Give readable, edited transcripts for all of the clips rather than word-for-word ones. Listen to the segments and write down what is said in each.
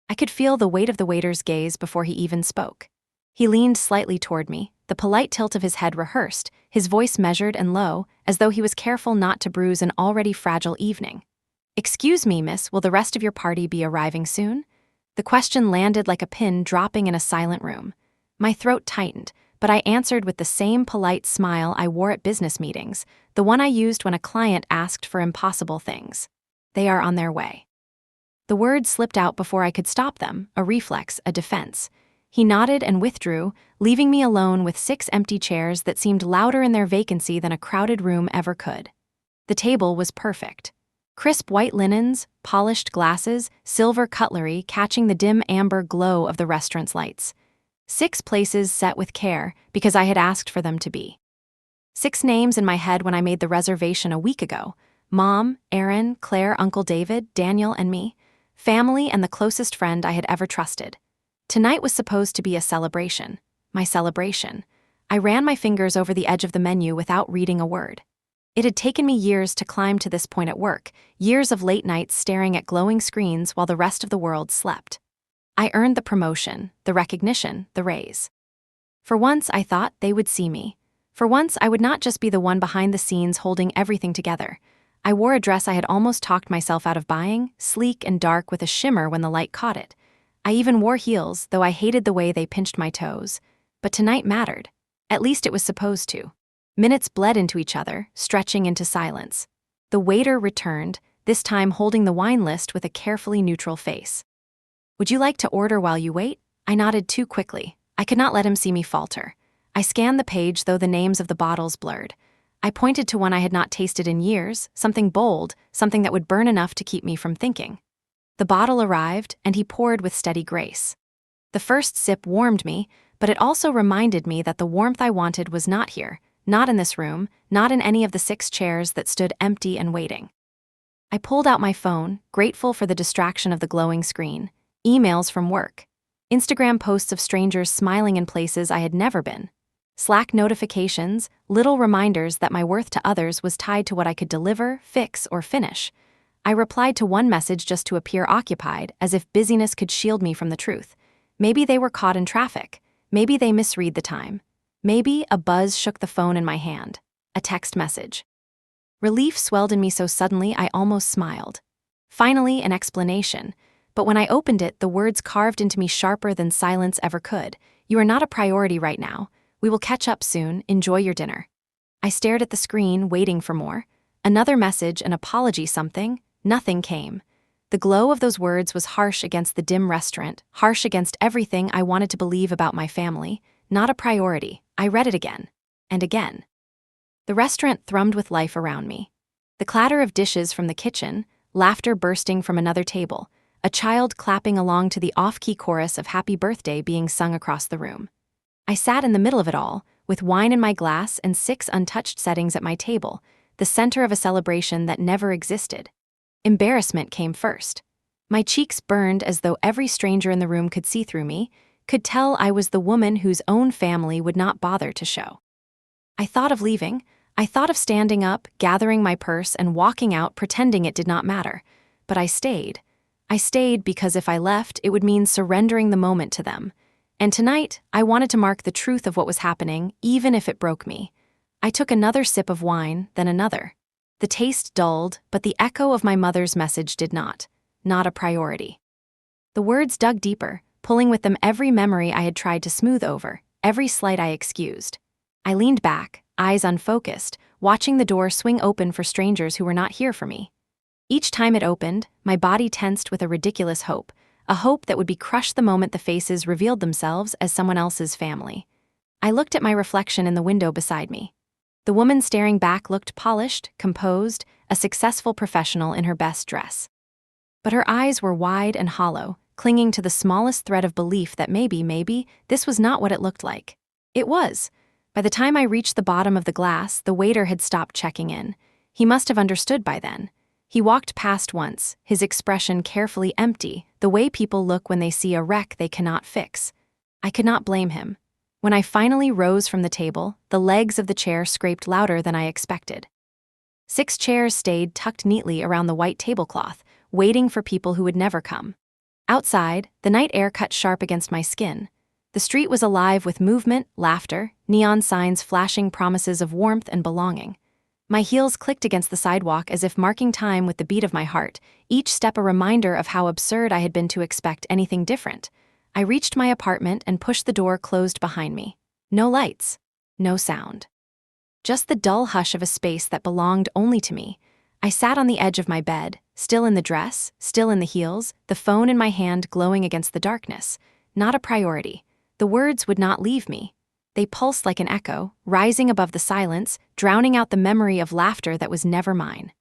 I could feel the weight of the waiter's gaze before he even spoke. He leaned slightly toward me, the polite tilt of his head rehearsed, his voice measured and low, as though he was careful not to bruise an already fragile evening. "Excuse me, miss, will the rest of your party be arriving soon?" The question landed like a pin dropping in a silent room. My throat tightened, but I answered with the same polite smile I wore at business meetings, the one I used when a client asked for impossible things. "They are on their way." The words slipped out before I could stop them, a reflex, a defense. He nodded and withdrew, leaving me alone with 6 empty chairs that seemed louder in their vacancy than a crowded room ever could. The table was perfect. Crisp white linens, polished glasses, silver cutlery catching the dim amber glow of the restaurant's lights. 6 places set with care, because I had asked for them to be. 6 names in my head when I made the reservation a week ago: Mom, Aaron, Claire, Uncle David, Daniel, and me. Family and the closest friend I had ever trusted. Tonight was supposed to be a celebration. My celebration. I ran my fingers over the edge of the menu without reading a word. It had taken me years to climb to this point at work, years of late nights staring at glowing screens while the rest of the world slept. I earned the promotion, the recognition, the raise. For once, I thought they would see me. For once, I would not just be the one behind the scenes holding everything together. I wore a dress I had almost talked myself out of buying, sleek and dark with a shimmer when the light caught it. I even wore heels, though I hated the way they pinched my toes. But tonight mattered. At least it was supposed to. Minutes bled into each other, stretching into silence. The waiter returned, this time holding the wine list with a carefully neutral face. "Would you like to order while you wait?" I nodded too quickly. I could not let him see me falter. I scanned the page, though the names of the bottles blurred. I pointed to one I had not tasted in years, something bold, something that would burn enough to keep me from thinking. The bottle arrived, and he poured with steady grace. The first sip warmed me, but it also reminded me that the warmth I wanted was not here, not in this room, not in any of the 6 chairs that stood empty and waiting. I pulled out my phone, grateful for the distraction of the glowing screen. Emails from work. Instagram posts of strangers smiling in places I had never been. Slack notifications, little reminders that my worth to others was tied to what I could deliver, fix, or finish. I replied to one message just to appear occupied, as if busyness could shield me from the truth. Maybe they were caught in traffic. Maybe they misread the time. Maybe a buzz shook the phone in my hand. A text message. Relief swelled in me so suddenly I almost smiled. Finally, an explanation. But when I opened it, the words carved into me sharper than silence ever could. "You are not a priority right now. We will catch up soon. Enjoy your dinner." I stared at the screen, waiting for more. Another message, an apology, something. Nothing came. The glow of those words was harsh against the dim restaurant, harsh against everything I wanted to believe about my family. Not a priority. I read it again. And again. The restaurant thrummed with life around me. The clatter of dishes from the kitchen, laughter bursting from another table, a child clapping along to the off-key chorus of Happy Birthday being sung across the room. I sat in the middle of it all, with wine in my glass and 6 untouched settings at my table, the center of a celebration that never existed. Embarrassment came first. My cheeks burned as though every stranger in the room could see through me, could tell I was the woman whose own family would not bother to show. I thought of leaving. I thought of standing up, gathering my purse, and walking out pretending it did not matter. But I stayed. I stayed because if I left, it would mean surrendering the moment to them. And tonight, I wanted to mark the truth of what was happening, even if it broke me. I took another sip of wine, then another. The taste dulled, but the echo of my mother's message did not. Not a priority. The words dug deeper, pulling with them every memory I had tried to smooth over, every slight I excused. I leaned back, eyes unfocused, watching the door swing open for strangers who were not here for me. Each time it opened, my body tensed with a ridiculous hope, a hope that would be crushed the moment the faces revealed themselves as someone else's family. I looked at my reflection in the window beside me. The woman staring back looked polished, composed, a successful professional in her best dress. But her eyes were wide and hollow, clinging to the smallest thread of belief that maybe, this was not what it looked like. It was. By the time I reached the bottom of the glass, the waiter had stopped checking in. He must have understood by then. He walked past once, his expression carefully empty, the way people look when they see a wreck they cannot fix. I could not blame him. When I finally rose from the table, the legs of the chair scraped louder than I expected. 6 chairs stayed tucked neatly around the white tablecloth, waiting for people who would never come. Outside, the night air cut sharp against my skin. The street was alive with movement, laughter, neon signs flashing promises of warmth and belonging. My heels clicked against the sidewalk as if marking time with the beat of my heart, each step a reminder of how absurd I had been to expect anything different. I reached my apartment and pushed the door closed behind me. No lights, no sound. Just the dull hush of a space that belonged only to me. I sat on the edge of my bed, still in the dress, still in the heels, the phone in my hand glowing against the darkness. Not a priority. The words would not leave me. They pulsed like an echo, rising above the silence, drowning out the memory of laughter that was never mine.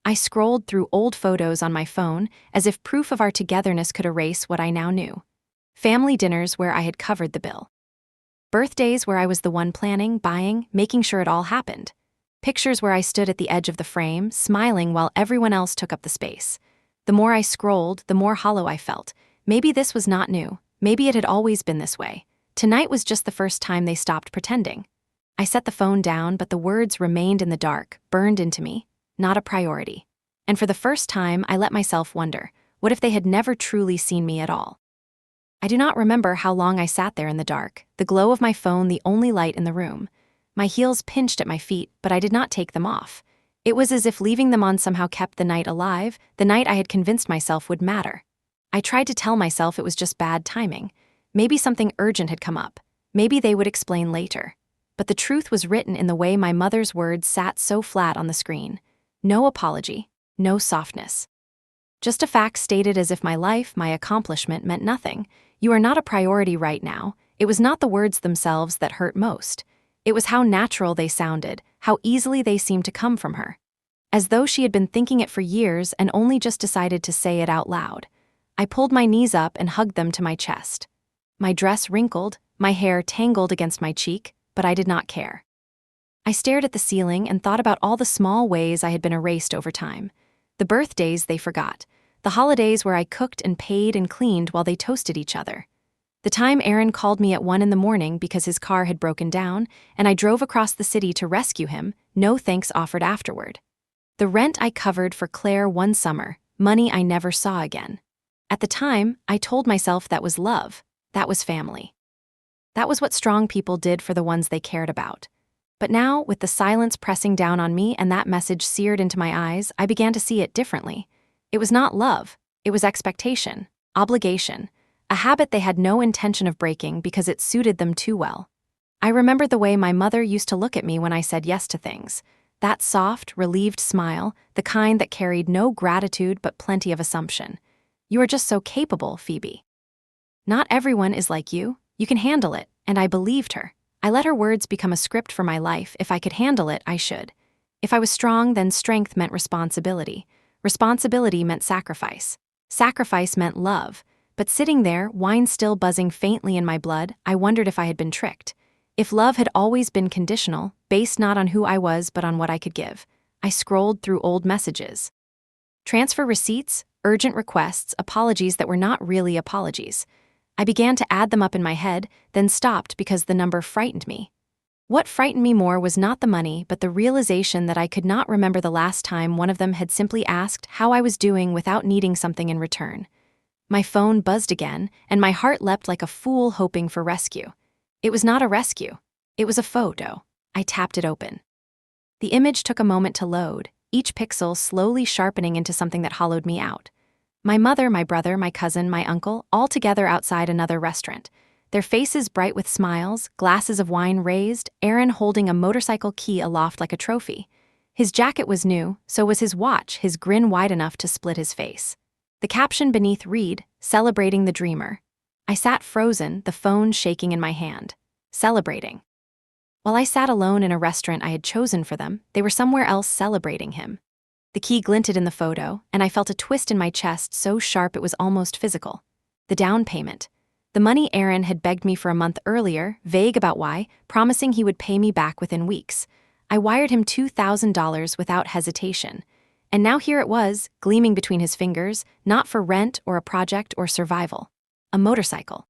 I scrolled through old photos on my phone, as if proof of our togetherness could erase what I now knew. Family dinners where I had covered the bill. Birthdays where I was the one planning, buying, making sure it all happened. Pictures where I stood at the edge of the frame, smiling while everyone else took up the space. The more I scrolled, the more hollow I felt. Maybe this was not new. Maybe it had always been this way. Tonight was just the first time they stopped pretending. I set the phone down, but the words remained in the dark, burned into me. Not a priority. And for the first time, I let myself wonder, what if they had never truly seen me at all? I do not remember how long I sat there in the dark, the glow of my phone the only light in the room. My heels pinched at my feet, but I did not take them off. It was as if leaving them on somehow kept the night alive, the night I had convinced myself would matter. I tried to tell myself it was just bad timing. Maybe something urgent had come up. Maybe they would explain later. But the truth was written in the way my mother's words sat so flat on the screen. No apology, no softness. Just a fact stated as if my life, my accomplishment meant nothing. You are not a priority right now. It was not the words themselves that hurt most. It was how natural they sounded, how easily they seemed to come from her. As though she had been thinking it for years and only just decided to say it out loud. I pulled my knees up and hugged them to my chest. My dress wrinkled, my hair tangled against my cheek, but I did not care. I stared at the ceiling and thought about all the small ways I had been erased over time. The birthdays they forgot, the holidays where I cooked and paid and cleaned while they toasted each other. The time Aaron called me at 1 a.m. because his car had broken down, and I drove across the city to rescue him, no thanks offered afterward. The rent I covered for Claire one summer, money I never saw again. At the time, I told myself that was love. That was family. That was what strong people did for the ones they cared about. But now, with the silence pressing down on me and that message seared into my eyes, I began to see it differently. It was not love. It was expectation, obligation, a habit they had no intention of breaking because it suited them too well. I remembered the way my mother used to look at me when I said yes to things. That soft, relieved smile, the kind that carried no gratitude but plenty of assumption. You are just so capable, Phoebe. Not everyone is like you. You can handle it, and I believed her. I let her words become a script for my life. If I could handle it, I should. If I was strong, then strength meant responsibility. Responsibility meant sacrifice. Sacrifice meant love. But sitting there, wine still buzzing faintly in my blood, I wondered if I had been tricked. If love had always been conditional, based not on who I was but on what I could give. I scrolled through old messages. Transfer receipts, urgent requests, apologies that were not really apologies. I began to add them up in my head, then stopped because the number frightened me. What frightened me more was not the money, but the realization that I could not remember the last time one of them had simply asked how I was doing without needing something in return. My phone buzzed again, and my heart leapt like a fool hoping for rescue. It was not a rescue. It was a photo. I tapped it open. The image took a moment to load, each pixel slowly sharpening into something that hollowed me out. My mother, my brother, my cousin, my uncle, all together outside another restaurant. Their faces bright with smiles, glasses of wine raised, Aaron holding a motorcycle key aloft like a trophy. His jacket was new, so was his watch, his grin wide enough to split his face. The caption beneath read, "Celebrating the dreamer." I sat frozen, the phone shaking in my hand. Celebrating. While I sat alone in a restaurant I had chosen for them, they were somewhere else celebrating him. The key glinted in the photo, and I felt a twist in my chest so sharp it was almost physical. The down payment. The money Aaron had begged me for a month earlier, vague about why, promising he would pay me back within weeks. I wired him $2,000 without hesitation. And now here it was, gleaming between his fingers, not for rent or a project or survival. A motorcycle.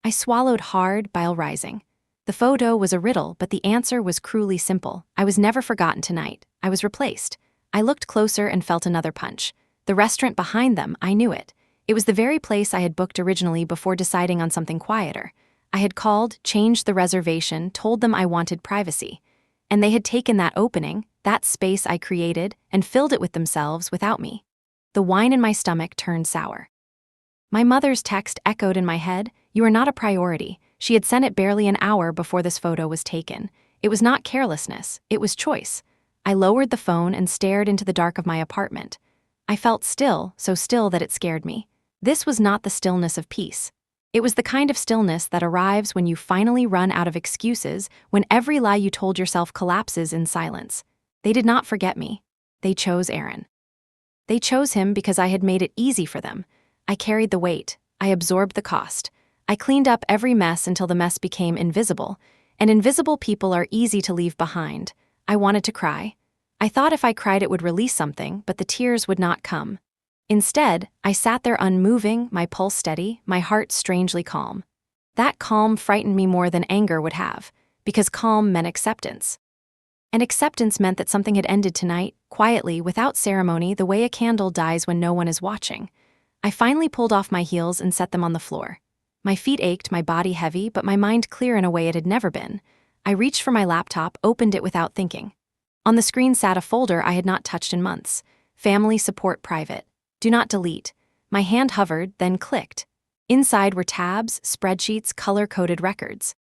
I swallowed hard, bile rising. The photo was a riddle, but the answer was cruelly simple. I was never forgotten tonight. I was replaced. I looked closer and felt another punch. The restaurant behind them, I knew it. It was the very place I had booked originally before deciding on something quieter. I had called, changed the reservation, told them I wanted privacy. And they had taken that opening, that space I created, and filled it with themselves without me. The wine in my stomach turned sour. My mother's text echoed in my head, "You are not a priority." She had sent it barely an hour before this photo was taken. It was not carelessness, it was choice. I lowered the phone and stared into the dark of my apartment. I felt still, so still that it scared me. This was not the stillness of peace. It was the kind of stillness that arrives when you finally run out of excuses, when every lie you told yourself collapses in silence. They did not forget me. They chose Aaron. They chose him because I had made it easy for them. I carried the weight. I absorbed the cost. I cleaned up every mess until the mess became invisible, and invisible people are easy to leave behind. I wanted to cry. I thought if I cried it would release something, but the tears would not come. Instead, I sat there unmoving, my pulse steady, my heart strangely calm. That calm frightened me more than anger would have, because calm meant acceptance. And acceptance meant that something had ended tonight, quietly, without ceremony, the way a candle dies when no one is watching. I finally pulled off my heels and set them on the floor. My feet ached, my body heavy, but my mind clear in a way it had never been. I reached for my laptop, opened it without thinking. On the screen sat a folder I had not touched in months. Family Support Private. Do not delete. My hand hovered, then clicked. Inside were tabs, spreadsheets, color-coded records.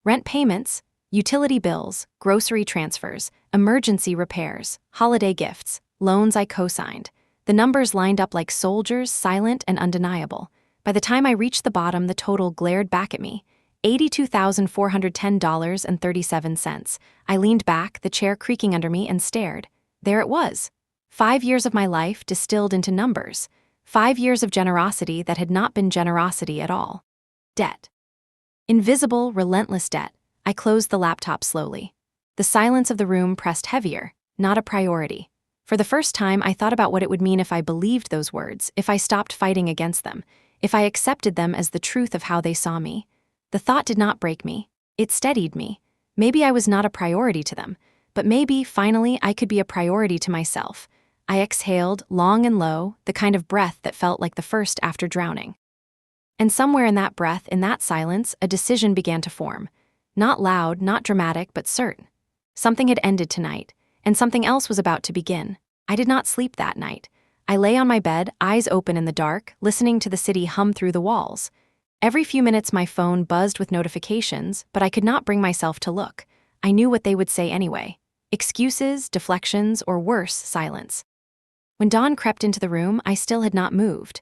Rent payments, utility bills, grocery transfers, emergency repairs, holiday gifts, loans I co-signed. The numbers lined up like soldiers, silent and undeniable. By the time I reached the bottom, the total glared back at me. $82,410.37. I leaned back, the chair creaking under me, and stared. There it was. 5 years of my life distilled into numbers. 5 years of generosity that had not been generosity at all. Debt. Invisible, relentless debt. I closed the laptop slowly. The silence of the room pressed heavier, not a priority. For the first time, I thought about what it would mean if I believed those words, if I stopped fighting against them, if I accepted them as the truth of how they saw me. The thought did not break me. It steadied me. Maybe I was not a priority to them, but maybe, finally, I could be a priority to myself. I exhaled, long and low, the kind of breath that felt like the first after drowning. And somewhere in that breath, in that silence, a decision began to form. Not loud, not dramatic, but certain. Something had ended tonight, and something else was about to begin. I did not sleep that night. I lay on my bed, eyes open in the dark, listening to the city hum through the walls. Every few minutes my phone buzzed with notifications, but I could not bring myself to look. I knew what they would say anyway. Excuses, deflections, or worse, silence. When dawn crept into the room, I still had not moved.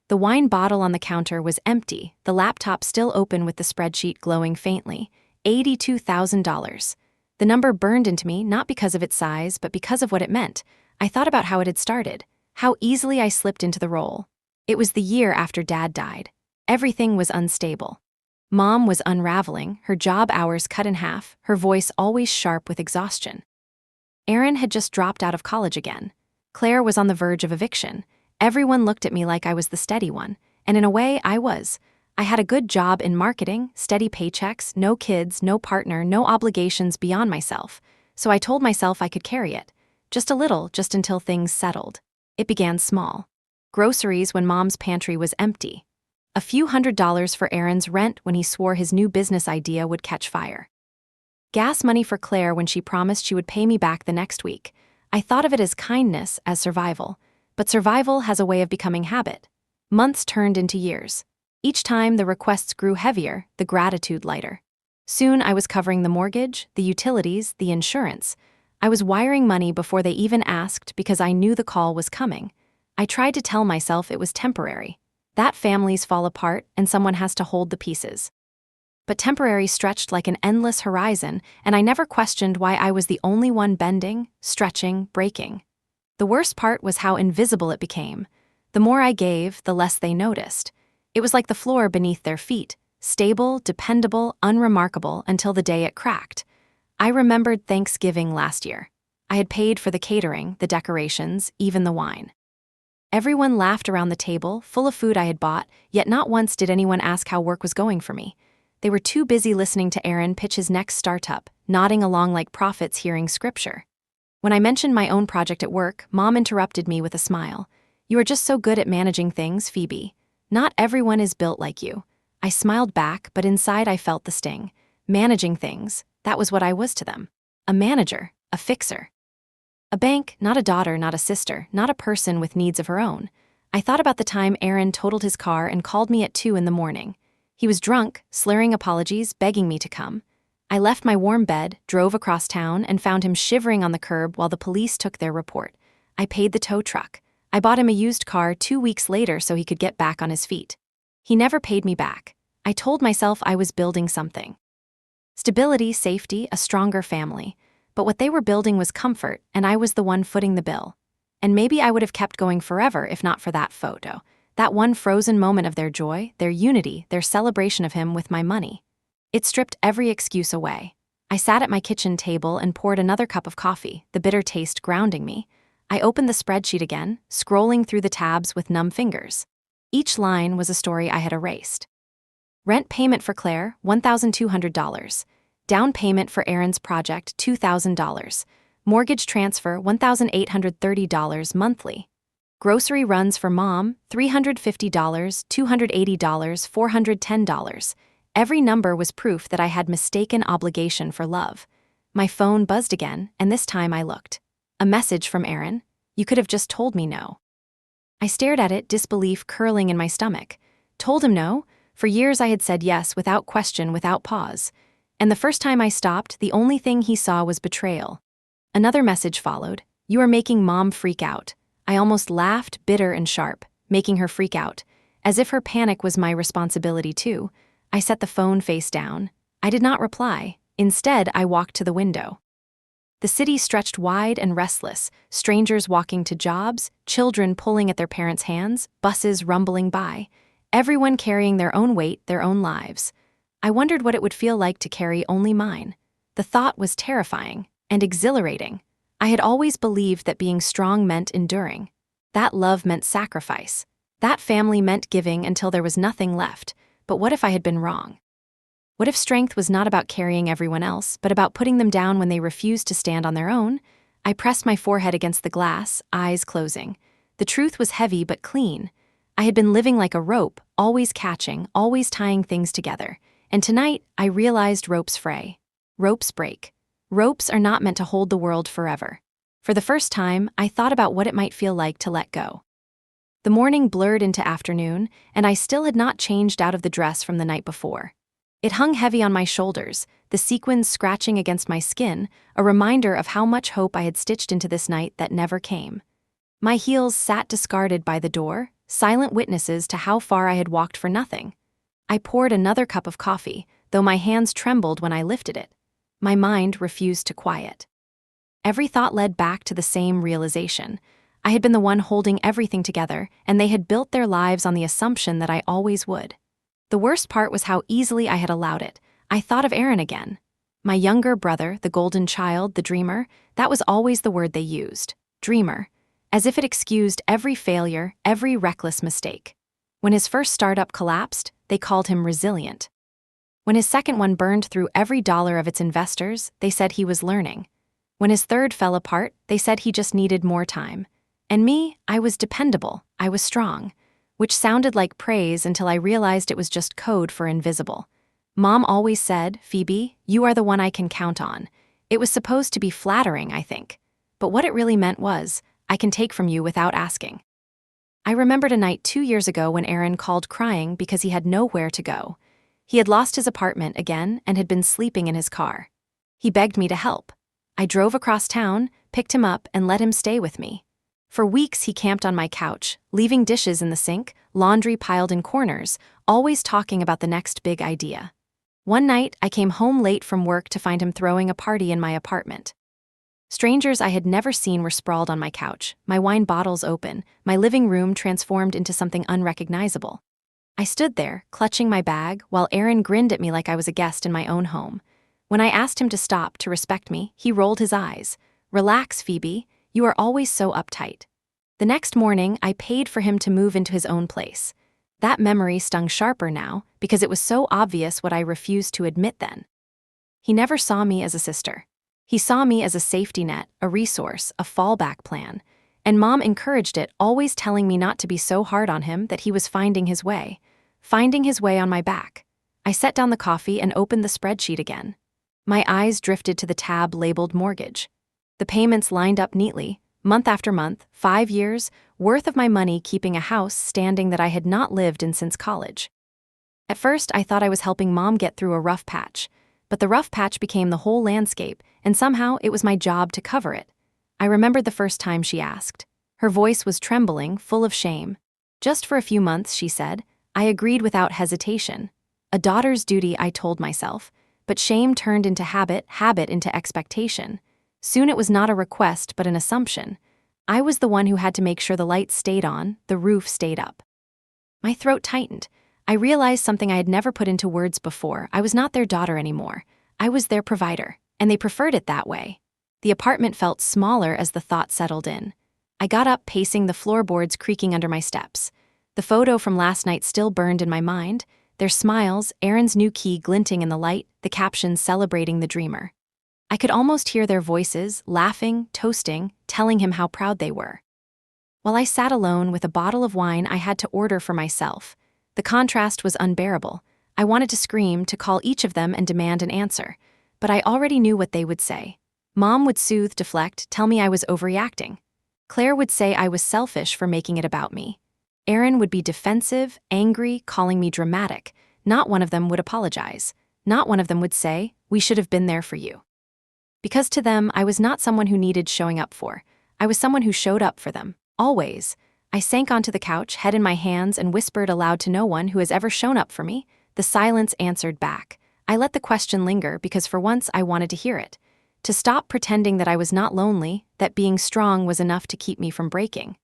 The wine bottle on the counter was empty, the laptop still open with the spreadsheet glowing faintly. $82,000. The number burned into me, not because of its size, but because of what it meant. I thought about how it had started, how easily I slipped into the role. It was the year after Dad died. Everything was unstable. Mom was unraveling, her job hours cut in half, her voice always sharp with exhaustion. Aaron had just dropped out of college again. Claire was on the verge of eviction. Everyone looked at me like I was the steady one, and in a way, I was. I had a good job in marketing, steady paychecks, no kids, no partner, no obligations beyond myself. So I told myself I could carry it. Just a little, just until things settled. It began small. Groceries when Mom's pantry was empty. A few $100s for Aaron's rent when he swore his new business idea would catch fire. Gas money for Claire when she promised she would pay me back the next week. I thought of it as kindness, as survival. But survival has a way of becoming habit. Months turned into years. Each time the requests grew heavier, the gratitude lighter. Soon I was covering the mortgage, the utilities, the insurance. I was wiring money before they even asked because I knew the call was coming. I tried to tell myself it was temporary. That families fall apart and someone has to hold the pieces. But temporary stretched like an endless horizon, and I never questioned why I was the only one bending, stretching, breaking. The worst part was how invisible it became. The more I gave, the less they noticed. It was like the floor beneath their feet, stable, dependable, unremarkable until the day it cracked. I remembered Thanksgiving last year. I had paid for the catering, the decorations, even the wine. Everyone laughed around the table, full of food I had bought, yet not once did anyone ask how work was going for me. They were too busy listening to Aaron pitch his next startup, nodding along like prophets hearing scripture. When I mentioned my own project at work, Mom interrupted me with a smile. You are just so good at managing things, Phoebe. Not everyone is built like you. I smiled back, but inside I felt the sting. Managing things, that was what I was to them. A manager, a fixer. A bank, not a daughter, not a sister, not a person with needs of her own. I thought about the time Aaron totaled his car and called me at 2 in the morning. He was drunk, slurring apologies, begging me to come. I left my warm bed, drove across town, and found him shivering on the curb while the police took their report. I paid the tow truck. I bought him a used car 2 weeks later so he could get back on his feet. He never paid me back. I told myself I was building something. Stability, safety, a stronger family. But what they were building was comfort, and I was the one footing the bill. And maybe I would have kept going forever if not for that photo. That one frozen moment of their joy, their unity, their celebration of him with my money. It stripped every excuse away. I sat at my kitchen table and poured another cup of coffee, the bitter taste grounding me. I opened the spreadsheet again, scrolling through the tabs with numb fingers. Each line was a story I had erased. Rent payment for Claire, $1,200. Down payment for Aaron's project, $2,000. Mortgage transfer, $1,830 monthly. Grocery runs for mom, $350, $280, $410. Every number was proof that I had mistaken obligation for love. My phone buzzed again, and this time I looked. A message from Aaron. You could have just told me no. I stared at it, disbelief curling in my stomach. Told him no? For years I had said yes without question, without pause. And the first time I stopped, the only thing he saw was betrayal. Another message followed. You are making mom freak out. I almost laughed, bitter and sharp, making her freak out. As if her panic was my responsibility too. I set the phone face down. I did not reply. Instead, I walked to the window. The city stretched wide and restless, strangers walking to jobs, children pulling at their parents' hands, buses rumbling by, everyone carrying their own weight, their own lives. I wondered what it would feel like to carry only mine. The thought was terrifying and exhilarating. I had always believed that being strong meant enduring. That love meant sacrifice. That family meant giving until there was nothing left. But what if I had been wrong? What if strength was not about carrying everyone else, but about putting them down when they refused to stand on their own? I pressed my forehead against the glass, eyes closing. The truth was heavy but clean. I had been living like a rope, always catching, always tying things together. And tonight, I realized ropes fray. Ropes break. Ropes are not meant to hold the world forever. For the first time, I thought about what it might feel like to let go. The morning blurred into afternoon, and I still had not changed out of the dress from the night before. It hung heavy on my shoulders, the sequins scratching against my skin, a reminder of how much hope I had stitched into this night that never came. My heels sat discarded by the door, silent witnesses to how far I had walked for nothing. I poured another cup of coffee, though my hands trembled when I lifted it. My mind refused to quiet. Every thought led back to the same realization. I had been the one holding everything together, and they had built their lives on the assumption that I always would. The worst part was how easily I had allowed it. I thought of Aaron again. My younger brother, the golden child, the dreamer, that was always the word they used. Dreamer. As if it excused every failure, every reckless mistake. When his first startup collapsed, they called him resilient. When his second one burned through every dollar of its investors, they said he was learning. When his third fell apart, they said he just needed more time. And me, I was dependable, I was strong. Which sounded like praise until I realized it was just code for invisible. Mom always said, Phoebe, you are the one I can count on. It was supposed to be flattering, I think. But what it really meant was, I can take from you without asking. I remembered a night 2 years ago when Aaron called crying because he had nowhere to go. He had lost his apartment again and had been sleeping in his car. He begged me to help. I drove across town, picked him up, and let him stay with me. For weeks he camped on my couch, leaving dishes in the sink, laundry piled in corners, always talking about the next big idea. One night, I came home late from work to find him throwing a party in my apartment. Strangers I had never seen were sprawled on my couch, my wine bottles open, my living room transformed into something unrecognizable. I stood there, clutching my bag, while Aaron grinned at me like I was a guest in my own home. When I asked him to stop, to respect me, he rolled his eyes. Relax, Phoebe. You are always so uptight. The next morning, I paid for him to move into his own place. That memory stung sharper now, because it was so obvious what I refused to admit then. He never saw me as a sister. He saw me as a safety net, a resource, a fallback plan. And Mom encouraged it, always telling me not to be so hard on him, that he was finding his way. Finding his way on my back. I set down the coffee and opened the spreadsheet again. My eyes drifted to the tab labeled mortgage. The payments lined up neatly, month after month, 5 years, worth of my money keeping a house standing that I had not lived in since college. At first, I thought I was helping Mom get through a rough patch, but the rough patch became the whole landscape, and somehow it was my job to cover it. I remembered the first time she asked. Her voice was trembling, full of shame. Just for a few months, she said. I agreed without hesitation. A daughter's duty, I told myself, but shame turned into habit into expectation. Soon it was not a request but an assumption. I was the one who had to make sure the lights stayed on, the roof stayed up. My throat tightened. I realized something I had never put into words before. I was not their daughter anymore. I was their provider, and they preferred it that way. The apartment felt smaller as the thought settled in. I got up, pacing, the floorboards creaking under my steps. The photo from last night still burned in my mind. Their smiles, Aaron's new key glinting in the light, the captions celebrating the dreamer. I could almost hear their voices, laughing, toasting, telling him how proud they were. While I sat alone with a bottle of wine I had to order for myself, the contrast was unbearable. I wanted to scream, to call each of them and demand an answer, but I already knew what they would say. Mom would soothe, deflect, tell me I was overreacting. Claire would say I was selfish for making it about me. Aaron would be defensive, angry, calling me dramatic. Not one of them would apologize. Not one of them would say, we should have been there for you. Because to them, I was not someone who needed showing up for. I was someone who showed up for them, always. I sank onto the couch, head in my hands, and whispered aloud to no one who has ever shown up for me. The silence answered back. I let the question linger because for once I wanted to hear it. To stop pretending that I was not lonely, that being strong was enough to keep me from breaking.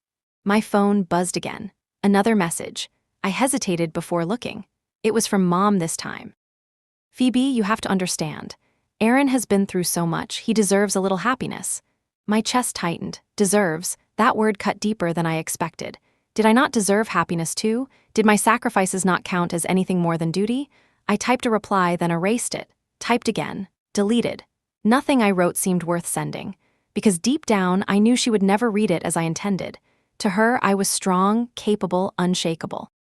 My phone buzzed again. Another message. I hesitated before looking. It was from Mom this time. Phoebe, you have to understand. Aaron has been through so much, he deserves a little happiness. My chest tightened. Deserves. That word cut deeper than I expected. Did I not deserve happiness too? Did my sacrifices not count as anything more than duty? I typed a reply, then erased it. Typed again. Deleted. Nothing I wrote seemed worth sending, because deep down I knew she would never read it as I intended. To her, I was strong, capable, unshakable.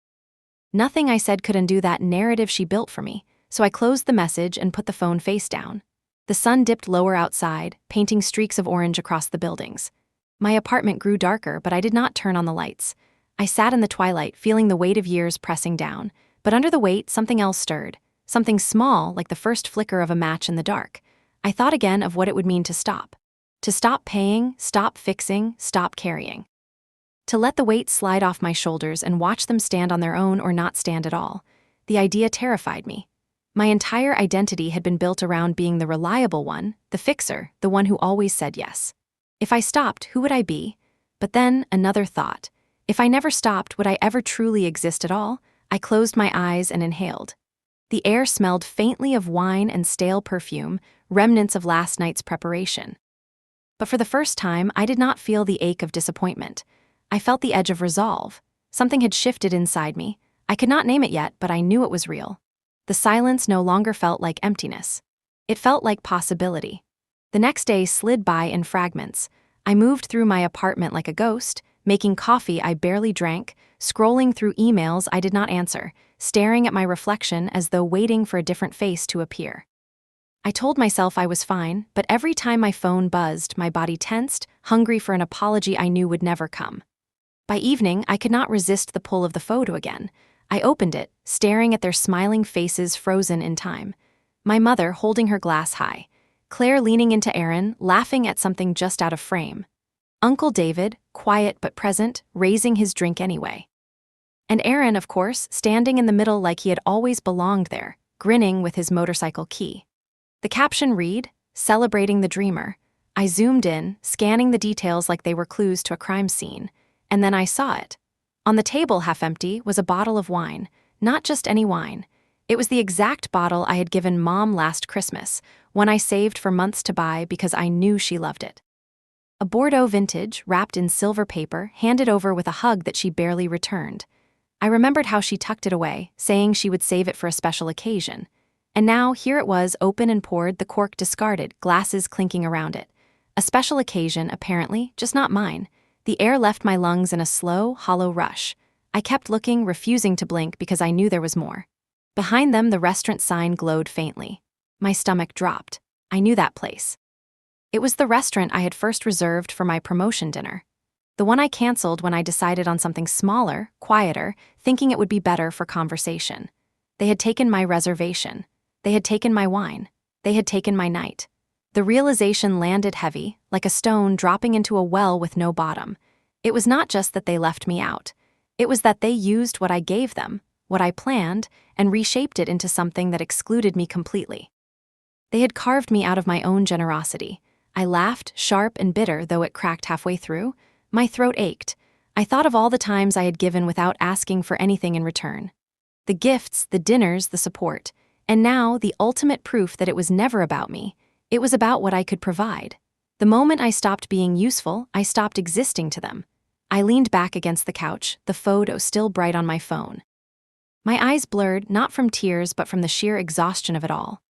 Nothing I said could undo that narrative she built for me, so I closed the message and put the phone face down. The sun dipped lower outside, painting streaks of orange across the buildings. My apartment grew darker, but I did not turn on the lights. I sat in the twilight, feeling the weight of years pressing down, but under the weight, something else stirred. Something small, like the first flicker of a match in the dark. I thought again of what it would mean to stop. To stop paying, stop fixing, stop carrying. To let the weight slide off my shoulders and watch them stand on their own or not stand at all. The idea terrified me. My entire identity had been built around being the reliable one, the fixer, the one who always said yes. If I stopped, who would I be? But then, another thought. If I never stopped, would I ever truly exist at all? I closed my eyes and inhaled. The air smelled faintly of wine and stale perfume, remnants of last night's preparation. But for the first time, I did not feel the ache of disappointment. I felt the edge of resolve. Something had shifted inside me. I could not name it yet, but I knew it was real. The silence no longer felt like emptiness. It felt like possibility. The next day slid by in fragments. I moved through my apartment like a ghost, making coffee I barely drank, scrolling through emails I did not answer, staring at my reflection as though waiting for a different face to appear. I told myself I was fine, but every time my phone buzzed, my body tensed, hungry for an apology I knew would never come. By evening, I could not resist the pull of the photo again. I opened it, staring at their smiling faces frozen in time. My mother holding her glass high. Claire leaning into Aaron, laughing at something just out of frame. Uncle David, quiet but present, raising his drink anyway. And Aaron, of course, standing in the middle like he had always belonged there, grinning with his motorcycle key. The caption read, "Celebrating the Dreamer." I zoomed in, scanning the details like they were clues to a crime scene, and then I saw it. On the table, half empty, was a bottle of wine, not just any wine. It was the exact bottle I had given Mom last Christmas, one I saved for months to buy because I knew she loved it. A Bordeaux vintage, wrapped in silver paper, handed over with a hug that she barely returned. I remembered how she tucked it away, saying she would save it for a special occasion. And now, here it was, open and poured, the cork discarded, glasses clinking around it. A special occasion, apparently, just not mine. The air left my lungs in a slow, hollow rush. I kept looking, refusing to blink because I knew there was more. Behind them, the restaurant sign glowed faintly. My stomach dropped. I knew that place. It was the restaurant I had first reserved for my promotion dinner. The one I canceled when I decided on something smaller, quieter, thinking it would be better for conversation. They had taken my reservation. They had taken my wine. They had taken my night. The realization landed heavy, like a stone dropping into a well with no bottom. It was not just that they left me out. It was that they used what I gave them, what I planned, and reshaped it into something that excluded me completely. They had carved me out of my own generosity. I laughed, sharp and bitter though it cracked halfway through. My throat ached. I thought of all the times I had given without asking for anything in return. The gifts, the dinners, the support. And now, the ultimate proof that it was never about me. It was about what I could provide. The moment I stopped being useful, I stopped existing to them. I leaned back against the couch, the photo still bright on my phone. My eyes blurred, not from tears but from the sheer exhaustion of it all.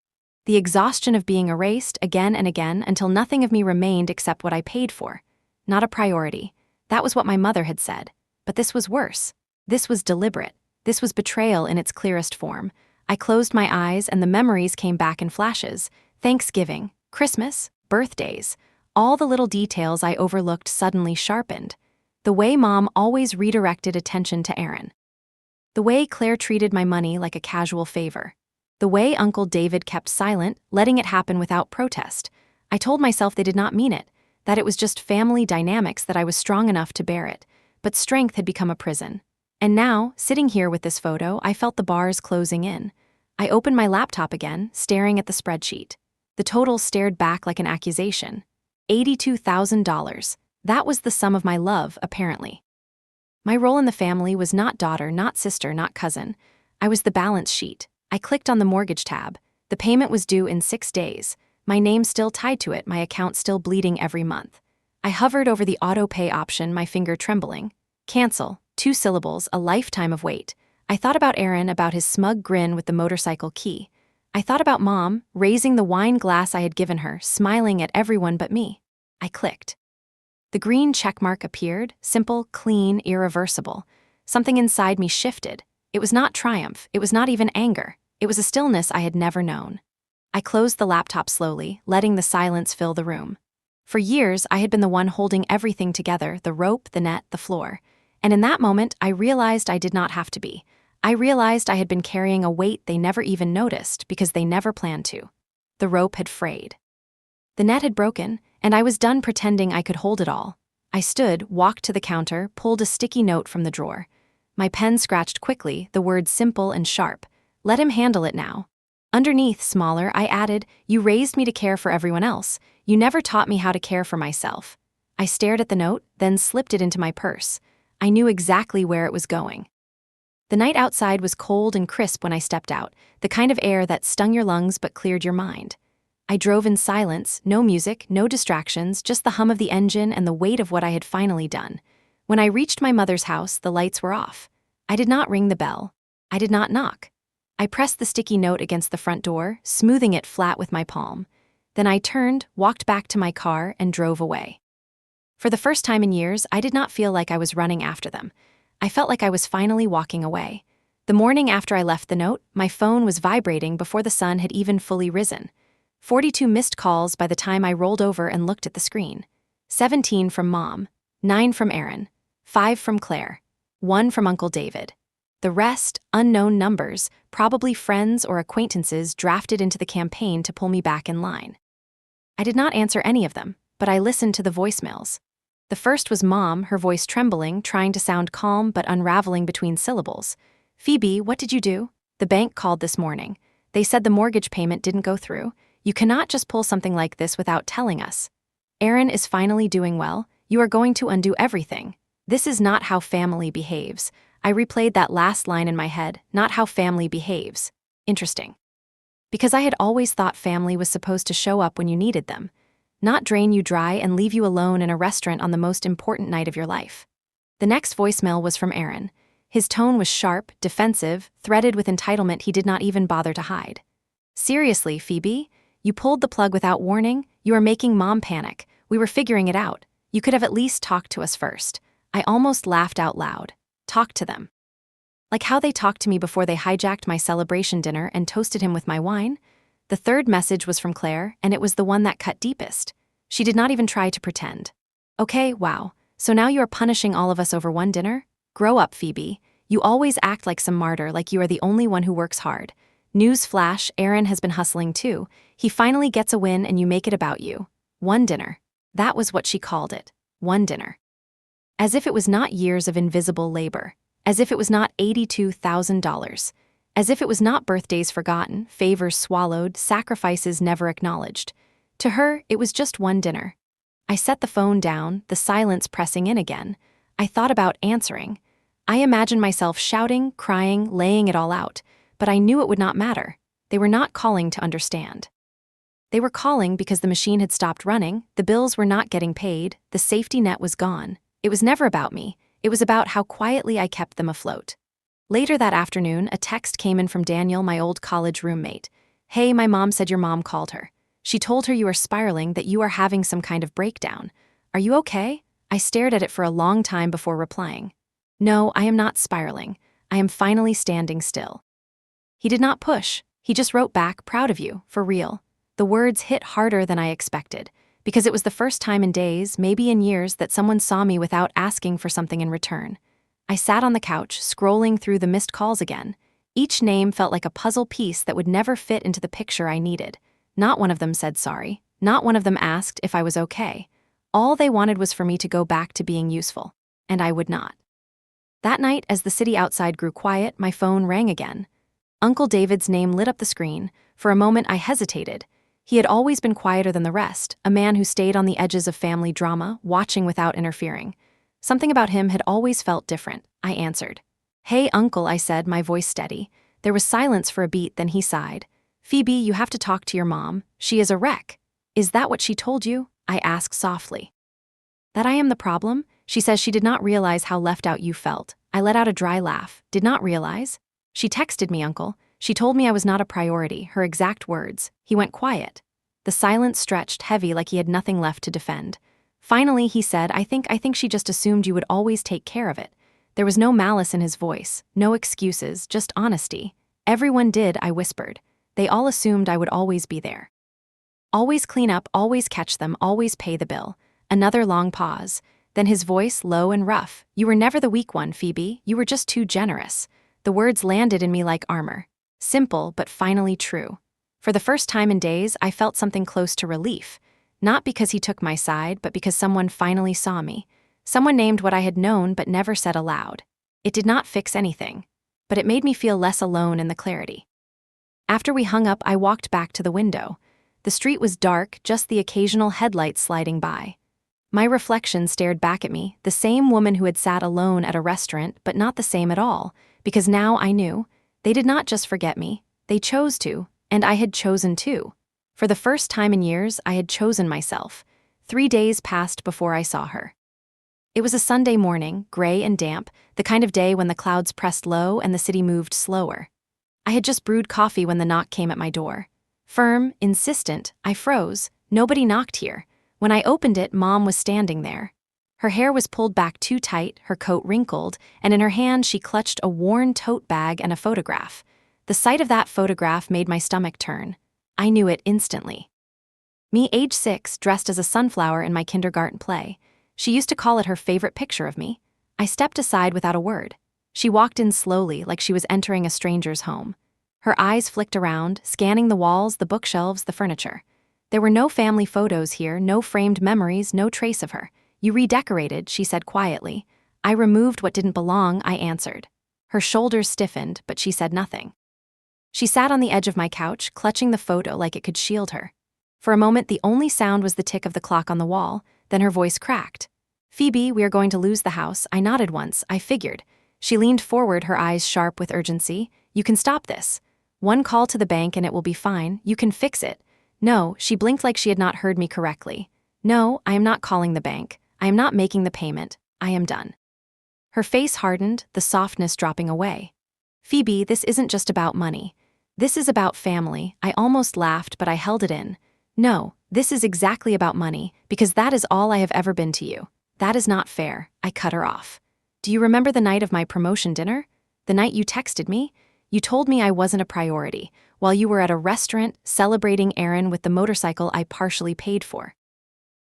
The exhaustion of being erased again and again until nothing of me remained except what I paid for. Not a priority. That was what my mother had said. But this was worse. This was deliberate. This was betrayal in its clearest form. I closed my eyes and the memories came back in flashes. Thanksgiving, Christmas, birthdays. All the little details I overlooked suddenly sharpened. The way Mom always redirected attention to Aaron. The way Claire treated my money like a casual favor. The way Uncle David kept silent, letting it happen without protest. I told myself they did not mean it, that it was just family dynamics, that I was strong enough to bear it. But strength had become a prison. And now, sitting here with this photo, I felt the bars closing in. I opened my laptop again, staring at the spreadsheet. The total stared back like an accusation. $82,000. That was the sum of my love, apparently. My role in the family was not daughter, not sister, not cousin. I was the balance sheet. I clicked on the mortgage tab. The payment was due in 6 days. My name still tied to it, my account still bleeding every month. I hovered over the auto pay option, my finger trembling. Cancel, 2 syllables, a lifetime of wait. I thought about Aaron, about his smug grin with the motorcycle key. I thought about Mom, raising the wine glass I had given her, smiling at everyone but me. I clicked. The green checkmark appeared, simple, clean, irreversible. Something inside me shifted. It was not triumph, it was not even anger. It was a stillness I had never known. I closed the laptop slowly, letting the silence fill the room. For years, I had been the one holding everything together, the rope, the net, the floor. And in that moment, I realized I did not have to be. I realized I had been carrying a weight they never even noticed because they never planned to. The rope had frayed. The net had broken, and I was done pretending I could hold it all. I stood, walked to the counter, pulled a sticky note from the drawer. My pen scratched quickly, the word simple and sharp. Let him handle it now. Underneath, smaller, I added, "You raised me to care for everyone else. You never taught me how to care for myself." I stared at the note, then slipped it into my purse. I knew exactly where it was going. The night outside was cold and crisp when I stepped out, the kind of air that stung your lungs but cleared your mind. I drove in silence, no music, no distractions, just the hum of the engine and the weight of what I had finally done. When I reached my mother's house, the lights were off. I did not ring the bell. I did not knock. I pressed the sticky note against the front door, smoothing it flat with my palm. Then I turned, walked back to my car, and drove away. For the first time in years, I did not feel like I was running after them. I felt like I was finally walking away. The morning after I left the note, my phone was vibrating before the sun had even fully risen. 42 missed calls by the time I rolled over and looked at the screen. 17 from Mom, 9 from Aaron, 5 from Claire, 1 from Uncle David. The rest, unknown numbers, probably friends or acquaintances drafted into the campaign to pull me back in line. I did not answer any of them, but I listened to the voicemails. The first was Mom, her voice trembling, trying to sound calm but unraveling between syllables. "Phoebe, what did you do? The bank called this morning. They said the mortgage payment didn't go through. You cannot just pull something like this without telling us. Aaron is finally doing well. You are going to undo everything. This is not how family behaves." I replayed that last line in my head, not how family behaves. Interesting. Because I had always thought family was supposed to show up when you needed them, not drain you dry and leave you alone in a restaurant on the most important night of your life. The next voicemail was from Aaron. His tone was sharp, defensive, threaded with entitlement he did not even bother to hide. "Seriously, Phoebe? You pulled the plug without warning? You are making Mom panic. We were figuring it out. You could have at least talked to us first. I almost laughed out loud. Talk to them. Like how they talked to me before they hijacked my celebration dinner and toasted him with my wine? The third message was from Claire, and it was the one that cut deepest. She did not even try to pretend. Okay, wow. So now you are punishing all of us over one dinner? Grow up, Phoebe. You always act like some martyr, like you are the only one who works hard. News flash, Aaron has been hustling too. He finally gets a win and you make it about you. One dinner. That was what she called it. One dinner. As if it was not years of invisible labor. As if it was not $82,000. As if it was not birthdays forgotten, favors swallowed, sacrifices never acknowledged. To her, it was just one dinner. I set the phone down, the silence pressing in again. I thought about answering. I imagined myself shouting, crying, laying it all out, but I knew it would not matter. They were not calling to understand. They were calling because the machine had stopped running, the bills were not getting paid, the safety net was gone. It was never about me. It was about how quietly I kept them afloat. Later that afternoon, a text came in from Daniel, my old college roommate. Hey, my mom said your mom called her. She told her you are spiraling, that you are having some kind of breakdown. Are you okay? I stared at it for a long time before replying. No, I am not spiraling. I am finally standing still. He did not push. He just wrote back, proud of you, for real. The words hit harder than I expected, because it was the first time in days, maybe in years, that someone saw me without asking for something in return. I sat on the couch, scrolling through the missed calls again. Each name felt like a puzzle piece that would never fit into the picture I needed. Not one of them said sorry. Not one of them asked if I was okay. All they wanted was for me to go back to being useful. And I would not. That night, as the city outside grew quiet, my phone rang again. Uncle David's name lit up the screen. For a moment, I hesitated. He had always been quieter than the rest, a man who stayed on the edges of family drama, watching without interfering. Something about him had always felt different. I answered. Hey, Uncle, I said, my voice steady. There was silence for a beat, then he sighed. Phoebe, you have to talk to your mom. She is a wreck. Is that what she told you? I asked softly. That I am the problem? She says she did not realize how left out you felt. I let out a dry laugh. Did not realize? She texted me, Uncle. She told me I was not a priority, her exact words. He went quiet. The silence stretched heavy like he had nothing left to defend. Finally, he said, I think she just assumed you would always take care of it. There was no malice in his voice, no excuses, just honesty. Everyone did, I whispered. They all assumed I would always be there. Always clean up, always catch them, always pay the bill. Another long pause. Then his voice, low and rough. You were never the weak one, Phoebe. You were just too generous. The words landed in me like armor. Simple, but finally true. For the first time in days, I felt something close to relief. Not because he took my side, but because someone finally saw me. Someone named what I had known but never said aloud. It did not fix anything, but it made me feel less alone in the clarity. After we hung up, I walked back to the window. The street was dark, just the occasional headlights sliding by. My reflection stared back at me, the same woman who had sat alone at a restaurant, but not the same at all, because now I knew. They did not just forget me, they chose to, and I had chosen too. For the first time in years, I had chosen myself. 3 days passed before I saw her. It was a Sunday morning, gray and damp, the kind of day when the clouds pressed low and the city moved slower. I had just brewed coffee when the knock came at my door. Firm, insistent, I froze. Nobody knocked here. When I opened it, Mom was standing there. Her hair was pulled back too tight, her coat wrinkled, and in her hand she clutched a worn tote bag and a photograph. The sight of that photograph made my stomach turn. I knew it instantly. Me, age 6, dressed as a sunflower in my kindergarten play. She used to call it her favorite picture of me. I stepped aside without a word. She walked in slowly, like she was entering a stranger's home. Her eyes flicked around, scanning the walls, the bookshelves, the furniture. There were no family photos here, no framed memories, no trace of her. You redecorated, she said quietly. I removed what didn't belong, I answered. Her shoulders stiffened, but she said nothing. She sat on the edge of my couch, clutching the photo like it could shield her. For a moment, the only sound was the tick of the clock on the wall, then her voice cracked. Phoebe, we are going to lose the house. I nodded once, I figured. She leaned forward, her eyes sharp with urgency. You can stop this. One call to the bank and it will be fine. You can fix it. No, she blinked like she had not heard me correctly. No, I am not calling the bank. I am not making the payment. I am done. Her face hardened, the softness dropping away. Phoebe, this isn't just about money. This is about family. I almost laughed, but I held it in. No, This is exactly about money, because that is all I have ever been to you. That is not fair. I cut her off. Do you remember the night of my promotion dinner? The night you texted me? You told me I wasn't a priority, while you were at a restaurant celebrating Aaron with the motorcycle I partially paid for.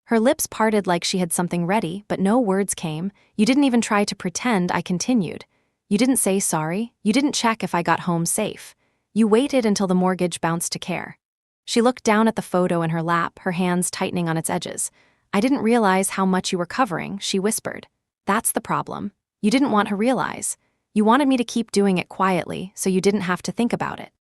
Her lips parted like she had something ready, but no words came. You didn't even try to pretend. I continued. You didn't say sorry. You didn't check if I got home safe. You waited until the mortgage bounced to care. She looked down at the photo in her lap, her hands tightening on its edges. I didn't realize how much you were covering, she whispered. That's the problem. You didn't want to realize. You wanted me to keep doing it quietly, so you didn't have to think about it.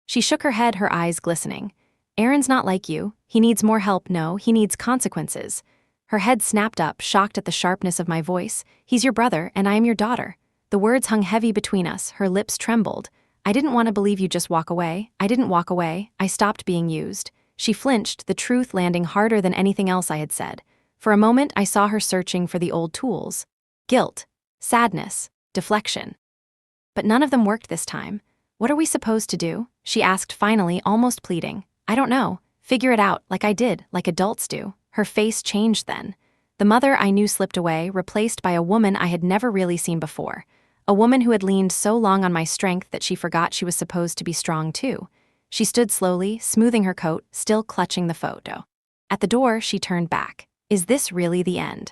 She shook her head, her eyes glistening. Aaron's not like you. He needs more help. No, he needs consequences. Her head snapped up, shocked at the sharpness of my voice. He's your brother, and I am your daughter. The words hung heavy between us. Her lips trembled. I didn't want to believe you'd just walk away. I didn't walk away. I stopped being used. She flinched, the truth landing harder than anything else I had said. For a moment, I saw her searching for the old tools. Guilt, sadness, deflection. But none of them worked this time. What are we supposed to do? She asked finally, almost pleading. I don't know. Figure it out, like I did, like adults do. Her face changed then. The mother I knew slipped away, replaced by a woman I had never really seen before. A woman who had leaned so long on my strength that she forgot she was supposed to be strong too. She stood slowly, smoothing her coat, still clutching the photo. At the door, she turned back. Is this really the end?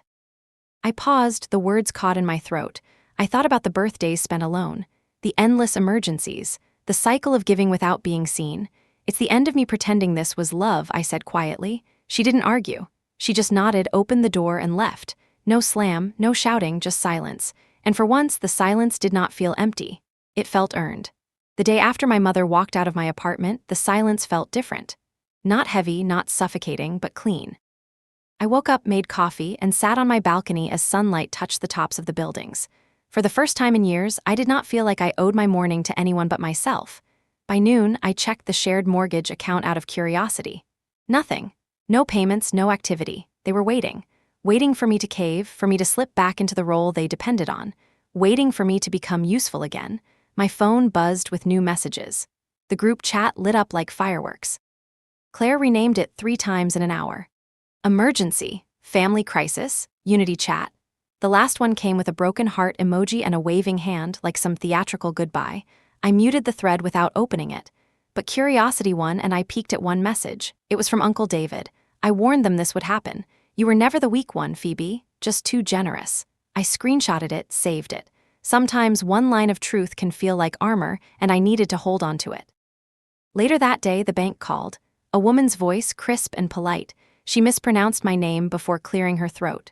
I paused, the words caught in my throat. I thought about the birthdays spent alone, the endless emergencies, the cycle of giving without being seen. It's the end of me pretending this was love, I said quietly. She didn't argue. She just nodded, opened the door, and left. No slam, no shouting, just silence. And for once, the silence did not feel empty. It felt earned. The day after my mother walked out of my apartment, the silence felt different. Not heavy, not suffocating, but clean. I woke up, made coffee, and sat on my balcony as sunlight touched the tops of the buildings. For the first time in years, I did not feel like I owed my morning to anyone but myself. By noon, I checked the shared mortgage account out of curiosity. Nothing. No payments, no activity. They were waiting. Waiting for me to cave, for me to slip back into the role they depended on. Waiting for me to become useful again. My phone buzzed with new messages. The group chat lit up like fireworks. Claire renamed it 3 times in an hour. Emergency, family crisis, unity chat. The last one came with a broken heart emoji and a waving hand like some theatrical goodbye. I muted the thread without opening it. But curiosity won and I peeked at one message. It was from Uncle David. I warned them this would happen. You were never the weak one, Phoebe, just too generous. I screenshotted it, saved it. Sometimes one line of truth can feel like armor, and I needed to hold on to it. Later that day, the bank called. A woman's voice, crisp and polite. She mispronounced my name before clearing her throat.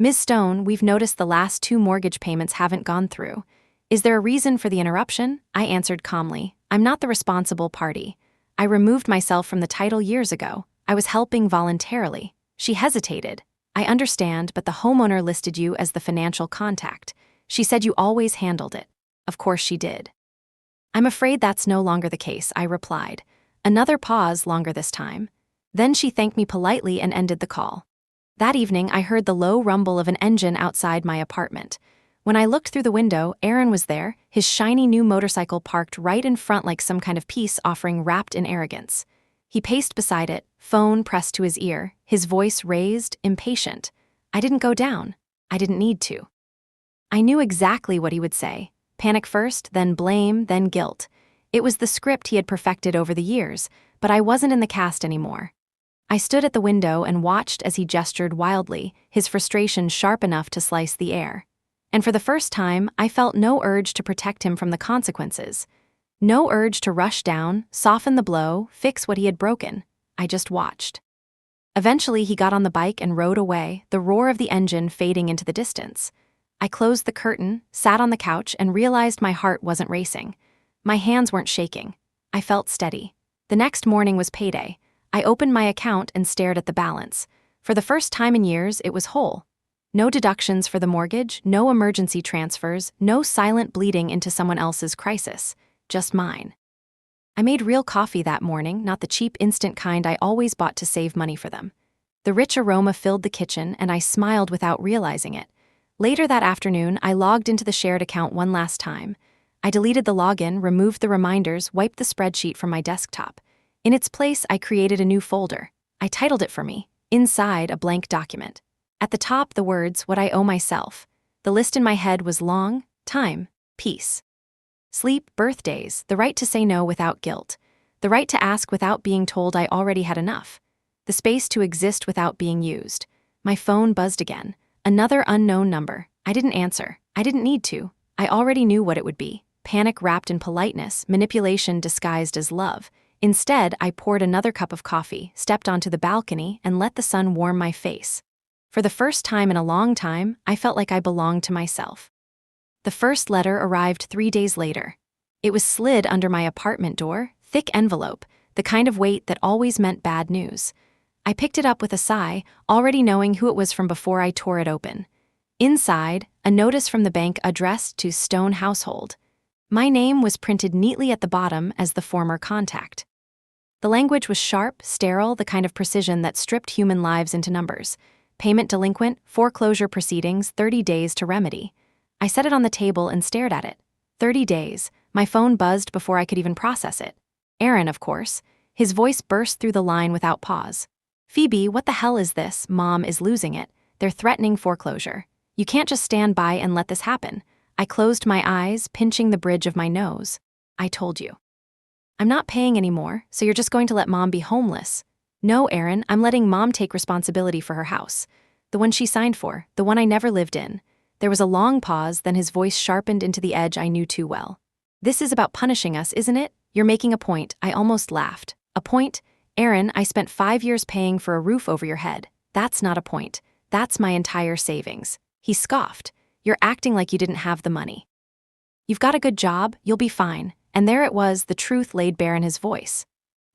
Ms. Stone, we've noticed the last 2 mortgage payments haven't gone through. Is there a reason for the interruption? I answered calmly. I'm not the responsible party. I removed myself from the title years ago. I was helping voluntarily. She hesitated. I understand, but the homeowner listed you as the financial contact. She said you always handled it. Of course she did. I'm afraid that's no longer the case, I replied. Another pause, longer this time. Then she thanked me politely and ended the call. That evening, I heard the low rumble of an engine outside my apartment. When I looked through the window, Aaron was there, his shiny new motorcycle parked right in front like some kind of peace offering wrapped in arrogance. He paced beside it, phone pressed to his ear, his voice raised, impatient. I didn't go down. I didn't need to. I knew exactly what he would say. Panic first, then blame, then guilt. It was the script he had perfected over the years, but I wasn't in the cast anymore. I stood at the window and watched as he gestured wildly, his frustration sharp enough to slice the air. And for the first time, I felt no urge to protect him from the consequences. No urge to rush down, soften the blow, fix what he had broken. I just watched. Eventually, he got on the bike and rode away, the roar of the engine fading into the distance. I closed the curtain, sat on the couch, and realized my heart wasn't racing. My hands weren't shaking. I felt steady. The next morning was payday. I opened my account and stared at the balance. For the first time in years, it was whole. No deductions for the mortgage, no emergency transfers, no silent bleeding into someone else's crisis. Just mine. I made real coffee that morning, not the cheap instant kind I always bought to save money for them. The rich aroma filled the kitchen, and I smiled without realizing it. Later that afternoon, I logged into the shared account one last time. I deleted the login, removed the reminders, wiped the spreadsheet from my desktop. In its place, I created a new folder, I titled it for me, inside a blank document. At the top, the words, what I owe myself. The list in my head was long, time, peace. Sleep, birthdays, the right to say no without guilt. The right to ask without being told I already had enough. The space to exist without being used. My phone buzzed again. Another unknown number. I didn't answer. I didn't need to. I already knew what it would be. Panic wrapped in politeness, manipulation disguised as love. Instead, I poured another cup of coffee, stepped onto the balcony, and let the sun warm my face. For the first time in a long time, I felt like I belonged to myself. The first letter arrived 3 days later. It was slid under my apartment door, thick envelope, the kind of weight that always meant bad news. I picked it up with a sigh, already knowing who it was from before I tore it open. Inside, a notice from the bank addressed to Stone Household. My name was printed neatly at the bottom as the former contact. The language was sharp, sterile, the kind of precision that stripped human lives into numbers. Payment delinquent, foreclosure proceedings, 30 days to remedy. I set it on the table and stared at it. 30 days. My phone buzzed before I could even process it. Aaron, of course. His voice burst through the line without pause. Phoebe, what the hell is this? Mom is losing it. They're threatening foreclosure. You can't just stand by and let this happen. I closed my eyes, pinching the bridge of my nose. I told you. I'm not paying anymore, so you're just going to let Mom be homeless. No, Aaron, I'm letting Mom take responsibility for her house. The one she signed for, the one I never lived in. There was a long pause, then his voice sharpened into the edge I knew too well. This is about punishing us, isn't it? You're making a point. I almost laughed. A point? Aaron, I spent 5 years paying for a roof over your head. That's not a point. That's my entire savings. He scoffed. You're acting like you didn't have the money. You've got a good job, you'll be fine. And there it was, the truth laid bare in his voice.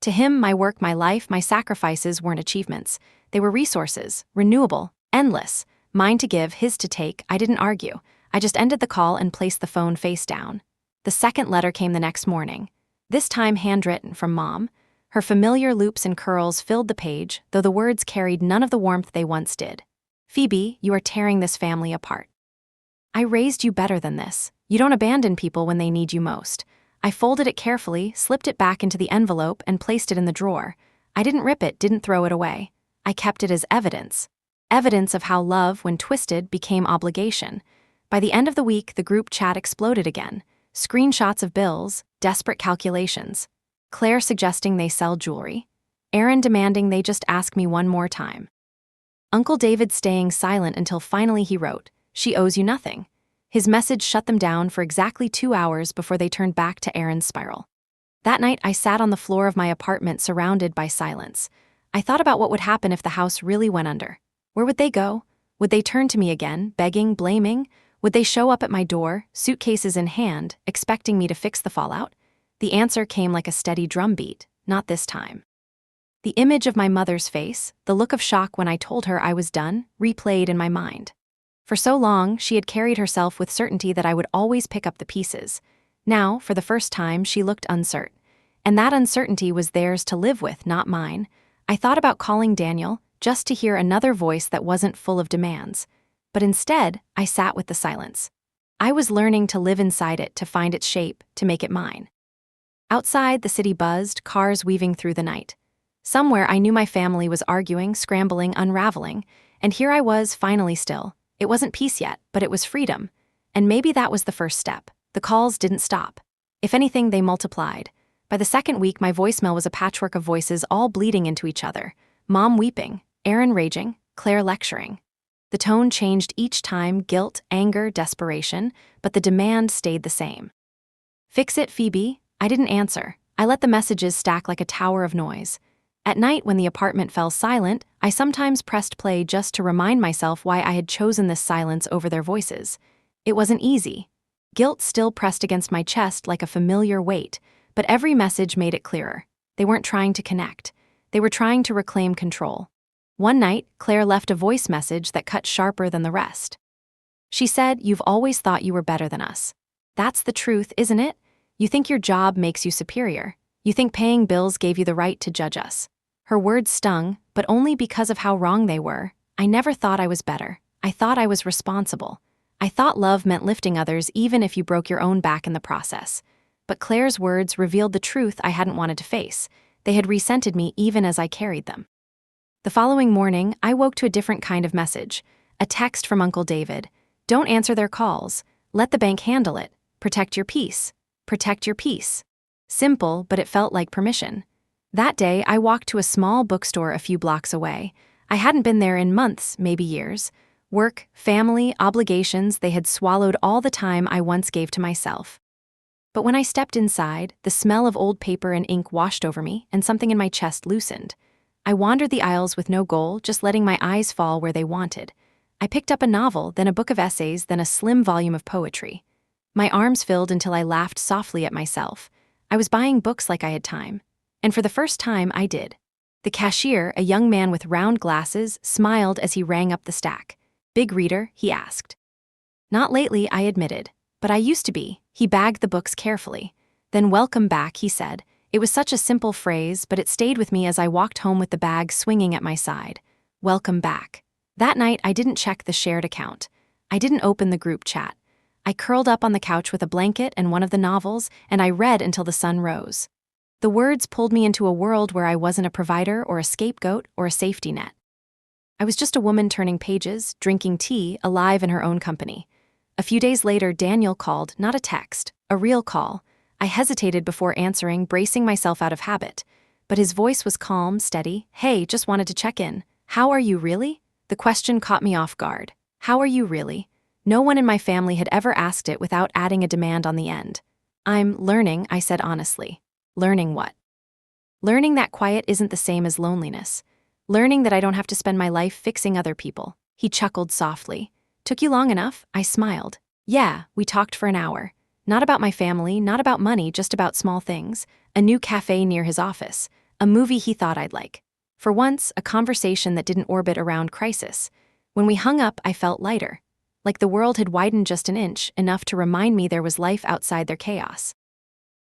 To him, my work, my life, my sacrifices weren't achievements. They were resources, renewable, endless. Mine to give, his to take. I didn't argue. I just ended the call and placed the phone face down. The second letter came the next morning. This time handwritten from Mom. Her familiar loops and curls filled the page, though the words carried none of the warmth they once did. Phoebe, you are tearing this family apart. I raised you better than this. You don't abandon people when they need you most. I folded it carefully, slipped it back into the envelope, and placed it in the drawer. I didn't rip it, didn't throw it away. I kept it as evidence. Evidence of how love, when twisted, became obligation. By the end of the week, the group chat exploded again. Screenshots of bills, desperate calculations. Claire suggesting they sell jewelry. Aaron demanding they just ask me one more time. Uncle David staying silent until finally he wrote, "She owes you nothing." His message shut them down for exactly 2 hours before they turned back to Aaron's spiral. That night, I sat on the floor of my apartment surrounded by silence. I thought about what would happen if the house really went under. Where would they go? Would they turn to me again, begging, blaming? Would they show up at my door, suitcases in hand, expecting me to fix the fallout? The answer came like a steady drumbeat, not this time. The image of my mother's face, the look of shock when I told her I was done, replayed in my mind. For so long, she had carried herself with certainty that I would always pick up the pieces. Now, for the first time, she looked uncertain. And that uncertainty was theirs to live with, not mine. I thought about calling Daniel, just to hear another voice that wasn't full of demands. But instead, I sat with the silence. I was learning to live inside it, to find its shape, to make it mine. Outside, the city buzzed, cars weaving through the night. Somewhere, I knew my family was arguing, scrambling, unraveling. And here I was, finally still. It wasn't peace yet, but it was freedom. And maybe that was the first step. The calls didn't stop. If anything, they multiplied. By the second week, my voicemail was a patchwork of voices all bleeding into each other. Mom weeping, Aaron raging, Claire lecturing. The tone changed each time, guilt, anger, desperation, but the demand stayed the same. Fix it, Phoebe? I didn't answer. I let the messages stack like a tower of noise. At night, when the apartment fell silent, I sometimes pressed play just to remind myself why I had chosen this silence over their voices. It wasn't easy. Guilt still pressed against my chest like a familiar weight, but every message made it clearer. They weren't trying to connect. They were trying to reclaim control. One night, Claire left a voice message that cut sharper than the rest. She said, "You've always thought you were better than us. That's the truth, isn't it? You think your job makes you superior. You think paying bills gave you the right to judge us." Her words stung, but only because of how wrong they were. I never thought I was better. I thought I was responsible. I thought love meant lifting others even if you broke your own back in the process. But Claire's words revealed the truth I hadn't wanted to face. They had resented me even as I carried them. The following morning, I woke to a different kind of message. A text from Uncle David. Don't answer their calls. Let the bank handle it. Protect your peace. Protect your peace. Simple, but it felt like permission. That day, I walked to a small bookstore a few blocks away. I hadn't been there in months, maybe years. Work, family, obligations, they had swallowed all the time I once gave to myself. But when I stepped inside, the smell of old paper and ink washed over me, and something in my chest loosened. I wandered the aisles with no goal, just letting my eyes fall where they wanted. I picked up a novel, then a book of essays, then a slim volume of poetry. My arms filled until I laughed softly at myself. I was buying books like I had time. And for the first time, I did. The cashier, a young man with round glasses, smiled as he rang up the stack. Big reader, he asked. Not lately, I admitted. But I used to be. He bagged the books carefully. Then welcome back, he said. It was such a simple phrase, but it stayed with me as I walked home with the bag swinging at my side. Welcome back. That night, I didn't check the shared account. I didn't open the group chat. I curled up on the couch with a blanket and one of the novels, and I read until the sun rose. The words pulled me into a world where I wasn't a provider or a scapegoat or a safety net. I was just a woman turning pages, drinking tea, alive in her own company. A few days later, Daniel called, not a text, a real call. I hesitated before answering, bracing myself out of habit. But his voice was calm, steady. Hey, just wanted to check in. How are you really? The question caught me off guard. How are you really? No one in my family had ever asked it without adding a demand on the end. I'm learning, I said honestly. Learning what? Learning that quiet isn't the same as loneliness. Learning that I don't have to spend my life fixing other people. He chuckled softly. Took you long enough? I smiled. Yeah, we talked for an hour. Not about my family, not about money, just about small things. A new cafe near his office. A movie he thought I'd like. For once, a conversation that didn't orbit around crisis. When we hung up, I felt lighter. Like the world had widened just an inch, enough to remind me there was life outside their chaos.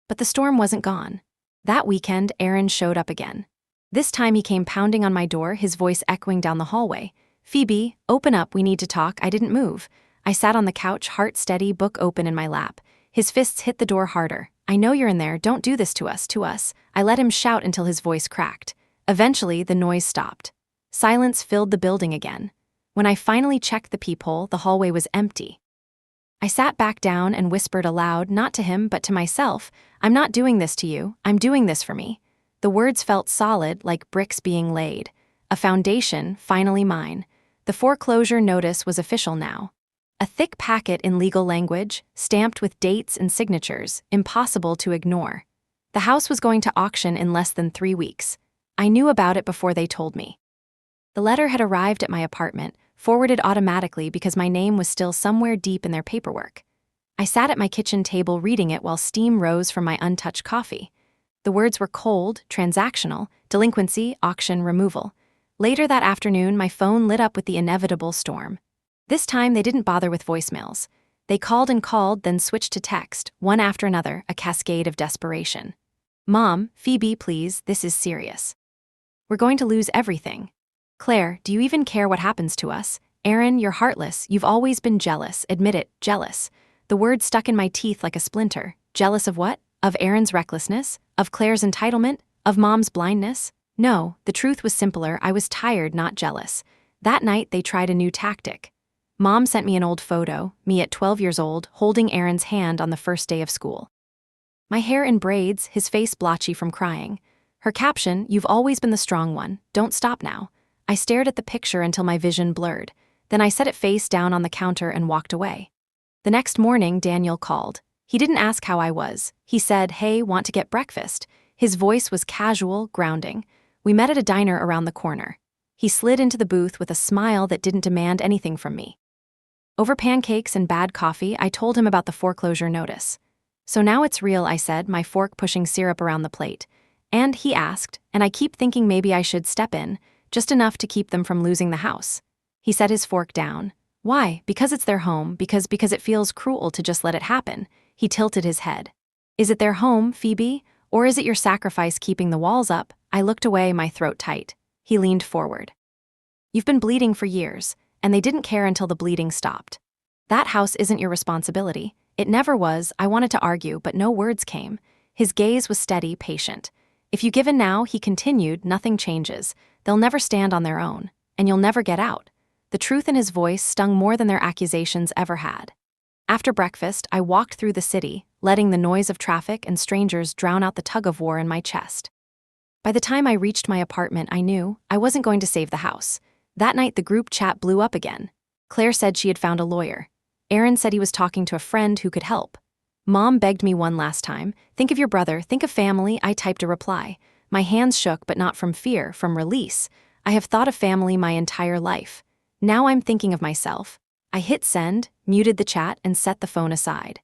But the storm wasn't gone. That weekend, Aaron showed up again. This time he came pounding on my door, his voice echoing down the hallway. Phoebe, open up, we need to talk. I didn't move. I sat on the couch, heart steady, book open in my lap. His fists hit the door harder. I know you're in there, don't do this to us, to us. I let him shout until his voice cracked. Eventually, the noise stopped. Silence filled the building again. When I finally checked the peephole, the hallway was empty. I sat back down and whispered aloud, not to him, but to myself, I'm not doing this to you, I'm doing this for me. The words felt solid, like bricks being laid. A foundation, finally mine. The foreclosure notice was official now. A thick packet in legal language, stamped with dates and signatures, impossible to ignore. The house was going to auction in less than 3 weeks. I knew about it before they told me. The letter had arrived at my apartment, forwarded automatically because my name was still somewhere deep in their paperwork. I sat at my kitchen table reading it while steam rose from my untouched coffee. The words were cold, transactional, delinquency, auction, removal. Later that afternoon, my phone lit up with the inevitable storm. This time, they didn't bother with voicemails. They called and called, then switched to text, one after another, a cascade of desperation. Mom, Phoebe, please, this is serious. We're going to lose everything. Claire, do you even care what happens to us? Aaron, you're heartless. You've always been jealous. Admit it, jealous. The word stuck in my teeth like a splinter. Jealous of what? Of Aaron's recklessness? Of Claire's entitlement? Of Mom's blindness? No, the truth was simpler. I was tired, not jealous. That night, they tried a new tactic. Mom sent me an old photo, me at 12 years old, holding Aaron's hand on the first day of school. My hair in braids, his face blotchy from crying. Her caption, you've always been the strong one, don't stop now. I stared at the picture until my vision blurred. Then I set it face down on the counter and walked away. The next morning, Daniel called. He didn't ask how I was. He said, hey, want to get breakfast? His voice was casual, grounding. We met at a diner around the corner. He slid into the booth with a smile that didn't demand anything from me. Over pancakes and bad coffee, I told him about the foreclosure notice. So now it's real, I said, my fork pushing syrup around the plate. And he asked, and I keep thinking maybe I should step in, just enough to keep them from losing the house. He set his fork down. Why? Because it's their home, because it feels cruel to just let it happen. He tilted his head. Is it their home, Phoebe? Or is it your sacrifice keeping the walls up? I looked away, my throat tight. He leaned forward. You've been bleeding for years, and they didn't care until the bleeding stopped. That house isn't your responsibility. It never was. I wanted to argue, but no words came. His gaze was steady, patient. If you give in now, he continued, nothing changes. They'll never stand on their own, and you'll never get out. The truth in his voice stung more than their accusations ever had. After breakfast, I walked through the city, letting the noise of traffic and strangers drown out the tug-of-war in my chest. By the time I reached my apartment, I knew I wasn't going to save the house. That night, the group chat blew up again. Claire said she had found a lawyer. Aaron said he was talking to a friend who could help. Mom begged me one last time, think of your brother, think of family. I typed a reply. My hands shook, but not from fear, from release. I have thought of family my entire life. Now I'm thinking of myself. I hit send, muted the chat, and set the phone aside.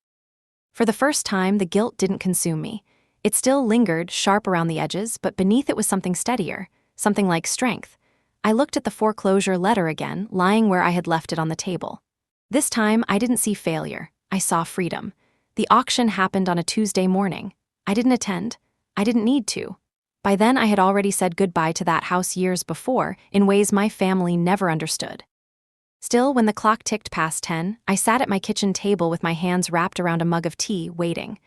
For the first time, the guilt didn't consume me. It still lingered, sharp around the edges, but beneath it was something steadier, something like strength. I looked at the foreclosure letter again, lying where I had left it on the table. This time, I didn't see failure. I saw freedom. The auction happened on a Tuesday morning. I didn't attend. I didn't need to. By then, I had already said goodbye to that house years before, in ways my family never understood. Still, when the clock ticked past 10, I sat at my kitchen table with my hands wrapped around a mug of tea, waiting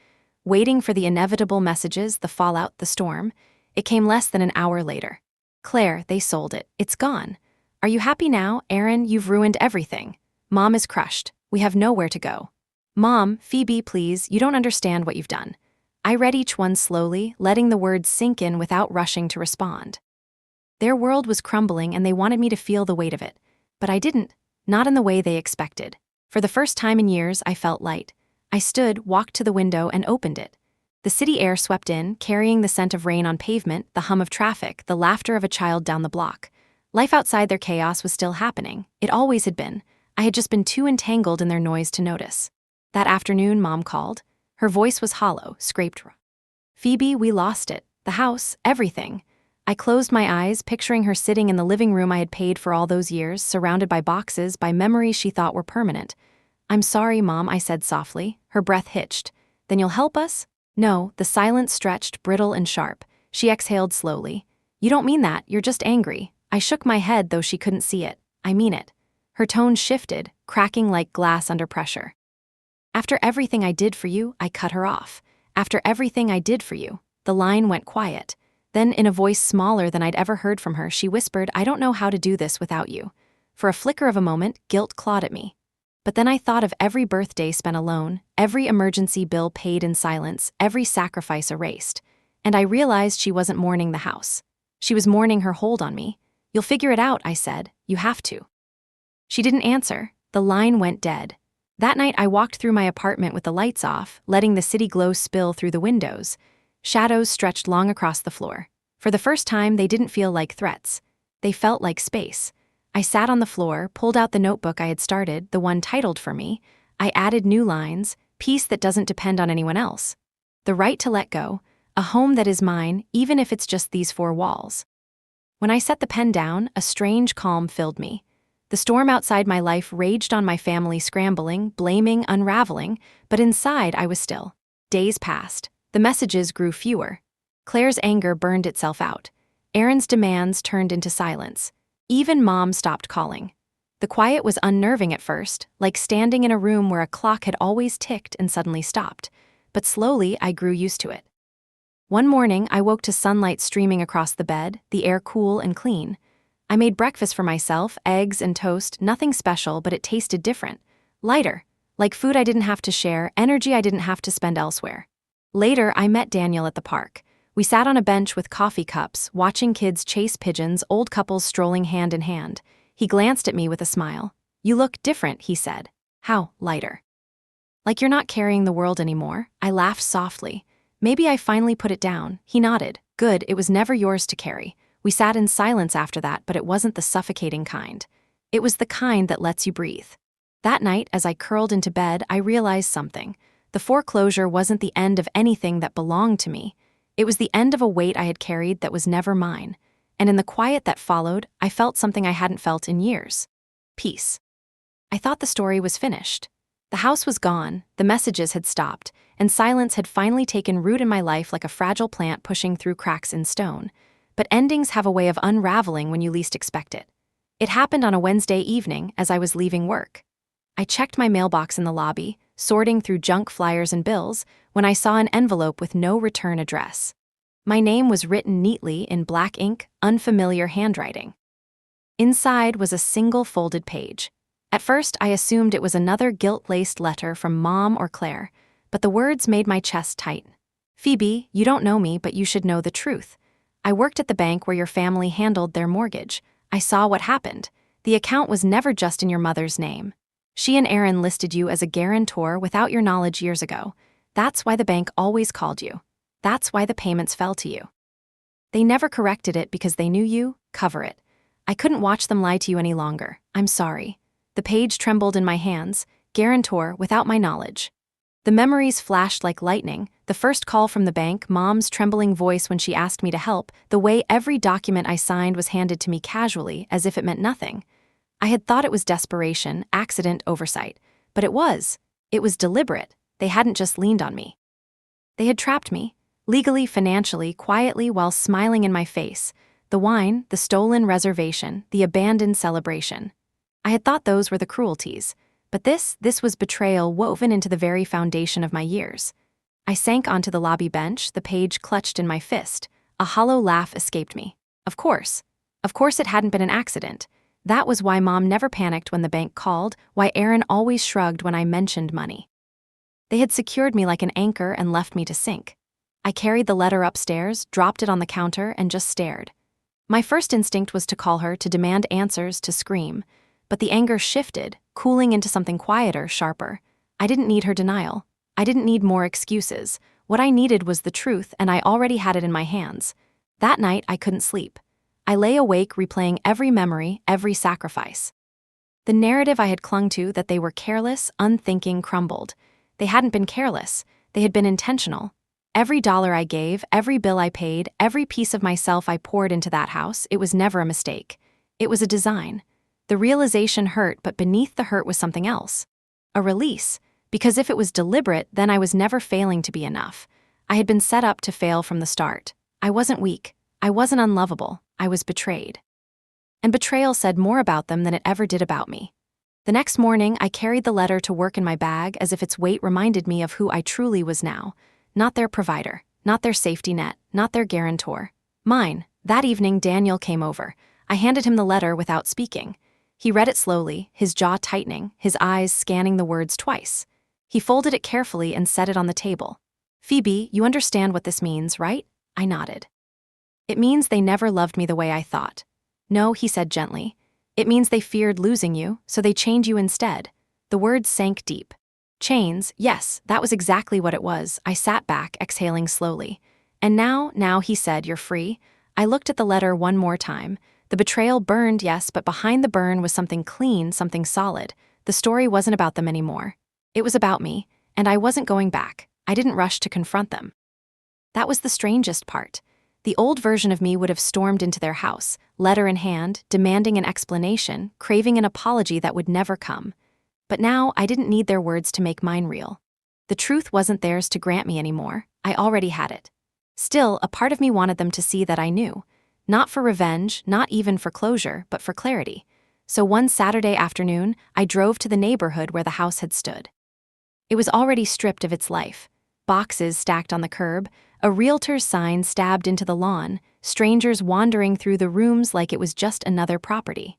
for the inevitable messages, the fallout, the storm. It came less than an hour later. Claire, they sold it. It's gone. Are you happy now? Aaron, you've ruined everything. Mom is crushed. We have nowhere to go. Mom, Phoebe, please, you don't understand what you've done. I read each one slowly, letting the words sink in without rushing to respond. Their world was crumbling and they wanted me to feel the weight of it. But I didn't, not in the way they expected. For the first time in years, I felt light. I stood, walked to the window, and opened it. The city air swept in, carrying the scent of rain on pavement, the hum of traffic, the laughter of a child down the block. Life outside their chaos was still happening. It always had been. I had just been too entangled in their noise to notice. That afternoon, Mom called. Her voice was hollow, scraped. Phoebe, we lost it. The house, everything. I closed my eyes, picturing her sitting in the living room I had paid for all those years, surrounded by boxes, by memories she thought were permanent. I'm sorry, Mom, I said softly. Her breath hitched. Then you'll help us? No, the silence stretched, brittle and sharp. She exhaled slowly. You don't mean that, you're just angry. I shook my head, though she couldn't see it. I mean it. Her tone shifted, cracking like glass under pressure. After everything I did for you, I cut her off. After everything I did for you. The line went quiet. Then, in a voice smaller than I'd ever heard from her, she whispered, I don't know how to do this without you. For a flicker of a moment, guilt clawed at me. But then I thought of every birthday spent alone, every emergency bill paid in silence, every sacrifice erased. And I realized she wasn't mourning the house. She was mourning her hold on me. You'll figure it out, I said. You have to. She didn't answer. The line went dead. That night, I walked through my apartment with the lights off, letting the city glow spill through the windows. Shadows stretched long across the floor. For the first time, they didn't feel like threats. They felt like space. I sat on the floor, pulled out the notebook I had started, the one titled for me. I added new lines, peace that doesn't depend on anyone else. The right to let go, a home that is mine, even if it's just these four walls. When I set the pen down, a strange calm filled me. The storm outside my life raged on my family, scrambling, blaming, unraveling, but inside I was still. Days passed. The messages grew fewer. Claire's anger burned itself out. Aaron's demands turned into silence. Even Mom stopped calling. The quiet was unnerving at first, like standing in a room where a clock had always ticked and suddenly stopped. But slowly I grew used to it. One morning, I woke to sunlight streaming across the bed, the air cool and clean. I made breakfast for myself, eggs and toast, nothing special, but it tasted different. Lighter. Like food I didn't have to share, energy I didn't have to spend elsewhere. Later, I met Daniel at the park. We sat on a bench with coffee cups, watching kids chase pigeons, old couples strolling hand in hand. He glanced at me with a smile. You look different, he said. How? Lighter. Like you're not carrying the world anymore. I laughed softly. Maybe I finally put it down. He nodded. Good, it was never yours to carry. We sat in silence after that, but it wasn't the suffocating kind. It was the kind that lets you breathe. That night, as I curled into bed, I realized something. The foreclosure wasn't the end of anything that belonged to me. It was the end of a weight I had carried that was never mine. And in the quiet that followed, I felt something I hadn't felt in years. Peace. I thought the story was finished. The house was gone, the messages had stopped, and silence had finally taken root in my life like a fragile plant pushing through cracks in stone. But endings have a way of unraveling when you least expect it. It happened on a Wednesday evening as I was leaving work. I checked my mailbox in the lobby, sorting through junk flyers and bills, when I saw an envelope with no return address. My name was written neatly in black ink, unfamiliar handwriting. Inside was a single folded page. At first, I assumed it was another guilt-laced letter from Mom or Claire, but the words made my chest tighten. Phoebe, you don't know me, but you should know the truth. I worked at the bank where your family handled their mortgage. I saw what happened. The account was never just in your mother's name. She and Aaron listed you as a guarantor without your knowledge years ago. That's why the bank always called you. That's why the payments fell to you. They never corrected it because they knew you. Cover it. I couldn't watch them lie to you any longer. I'm sorry. The page trembled in my hands. Guarantor without my knowledge. The memories flashed like lightning. The first call from the bank, Mom's trembling voice when she asked me to help, the way every document I signed was handed to me casually, as if it meant nothing. I had thought it was desperation, accident, oversight. But it was. It was deliberate. They hadn't just leaned on me. They had trapped me. Legally, financially, quietly, while smiling in my face. The wine, the stolen reservation, the abandoned celebration. I had thought those were the cruelties. But this was betrayal woven into the very foundation of my years. I sank onto the lobby bench, the page clutched in my fist. A hollow laugh escaped me. Of course. Of course it hadn't been an accident. That was why Mom never panicked when the bank called, why Aaron always shrugged when I mentioned money. They had secured me like an anchor and left me to sink. I carried the letter upstairs, dropped it on the counter, and just stared. My first instinct was to call her, to demand answers, to scream. But the anger shifted, cooling into something quieter, sharper. I didn't need her denial. I didn't need more excuses. What I needed was the truth, and I already had it in my hands. That night, I couldn't sleep. I lay awake replaying every memory, every sacrifice. The narrative I had clung to, that they were careless, unthinking, crumbled. They hadn't been careless. They had been intentional. Every dollar I gave, every bill I paid, every piece of myself I poured into that house, it was never a mistake. It was a design. The realization hurt, but beneath the hurt was something else. A release. Because if it was deliberate, then I was never failing to be enough. I had been set up to fail from the start. I wasn't weak. I wasn't unlovable. I was betrayed. And betrayal said more about them than it ever did about me. The next morning, I carried the letter to work in my bag as if its weight reminded me of who I truly was now. Not their provider, not their safety net, not their guarantor. Mine. That evening, Daniel came over. I handed him the letter without speaking. He read it slowly, his jaw tightening, his eyes scanning the words twice. He folded it carefully and set it on the table. Phoebe, you understand what this means, right? I nodded. It means they never loved me the way I thought. No, he said gently. It means they feared losing you, so they chained you instead. The words sank deep. Chains, yes, that was exactly what it was. I sat back, exhaling slowly. And now, he said, you're free. I looked at the letter one more time. The betrayal burned, yes, but behind the burn was something clean, something solid. The story wasn't about them anymore. It was about me, and I wasn't going back. I didn't rush to confront them. That was the strangest part. The old version of me would have stormed into their house, letter in hand, demanding an explanation, craving an apology that would never come. But now I didn't need their words to make mine real. The truth wasn't theirs to grant me anymore. I already had it. Still, a part of me wanted them to see that I knew. Not for revenge, not even for closure, but for clarity. So one Saturday afternoon, I drove to the neighborhood where the house had stood. It was already stripped of its life. Boxes stacked on the curb, a realtor's sign stabbed into the lawn, strangers wandering through the rooms like it was just another property.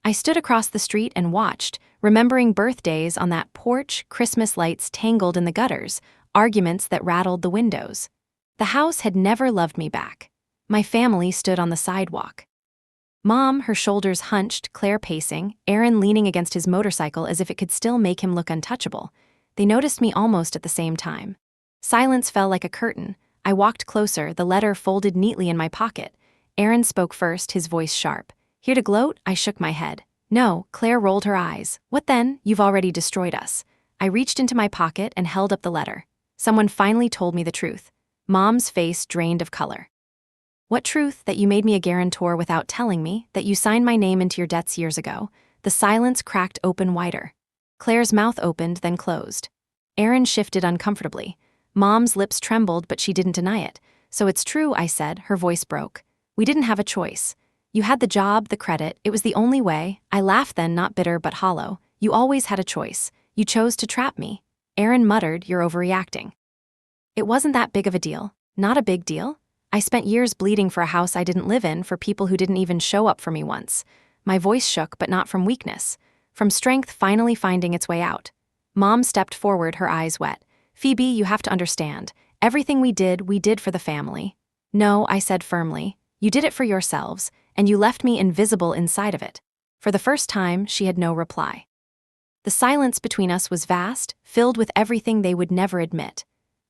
I stood across the street and watched, remembering birthdays on that porch, Christmas lights tangled in the gutters, arguments that rattled the windows. The house had never loved me back. My family stood on the sidewalk. Mom, her shoulders hunched, Claire pacing, Aaron leaning against his motorcycle as if it could still make him look untouchable. They noticed me almost at the same time. Silence fell like a curtain. I walked closer, the letter folded neatly in my pocket. Aaron spoke first, his voice sharp. Here to gloat? I shook my head. No, Claire rolled her eyes. What then? You've already destroyed us. I reached into my pocket and held up the letter. Someone finally told me the truth. Mom's face drained of color. What truth? That you made me a guarantor without telling me, that you signed my name into your debts years ago. The silence cracked open wider. Claire's mouth opened, then closed. Aaron shifted uncomfortably. Mom's lips trembled, but she didn't deny it. So it's true, I said, her voice broke. We didn't have a choice. You had the job, the credit, it was the only way. I laughed then, not bitter but hollow. You always had a choice. You chose to trap me. Aaron muttered, you're overreacting. It wasn't that big of a deal. Not a big deal? I spent years bleeding for a house I didn't live in, for people who didn't even show up for me once. My voice shook, but not from weakness. From strength finally finding its way out. Mom stepped forward, her eyes wet. "Phoebe, you have to understand. Everything we did for the family." "No," I said firmly. "You did it for yourselves, and you left me invisible inside of it." For the first time, she had no reply. The silence between us was vast, filled with everything they would never admit.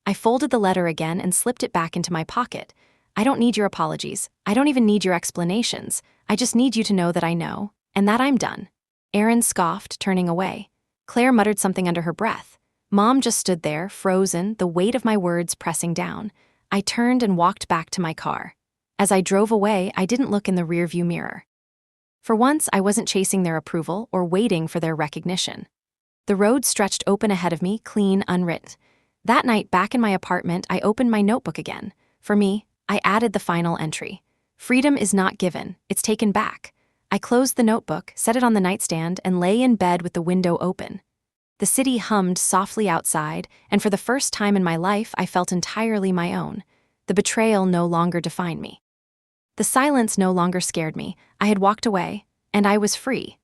I folded the letter again and slipped it back into my pocket. "I don't need your apologies. I don't even need your explanations. I just need you to know that I know, and that I'm done." Erin scoffed, turning away. Claire muttered something under her breath. Mom just stood there, frozen, the weight of my words pressing down. I turned and walked back to my car. As I drove away, I didn't look in the rearview mirror. For once, I wasn't chasing their approval or waiting for their recognition. The road stretched open ahead of me, clean, unwritten. That night, back in my apartment, I opened my notebook again. For me, I added the final entry. "Freedom is not given, it's taken back." I closed the notebook, set it on the nightstand, and lay in bed with the window open. The city hummed softly outside, and for the first time in my life, I felt entirely my own. The betrayal no longer defined me. The silence no longer scared me. I had walked away, and I was free.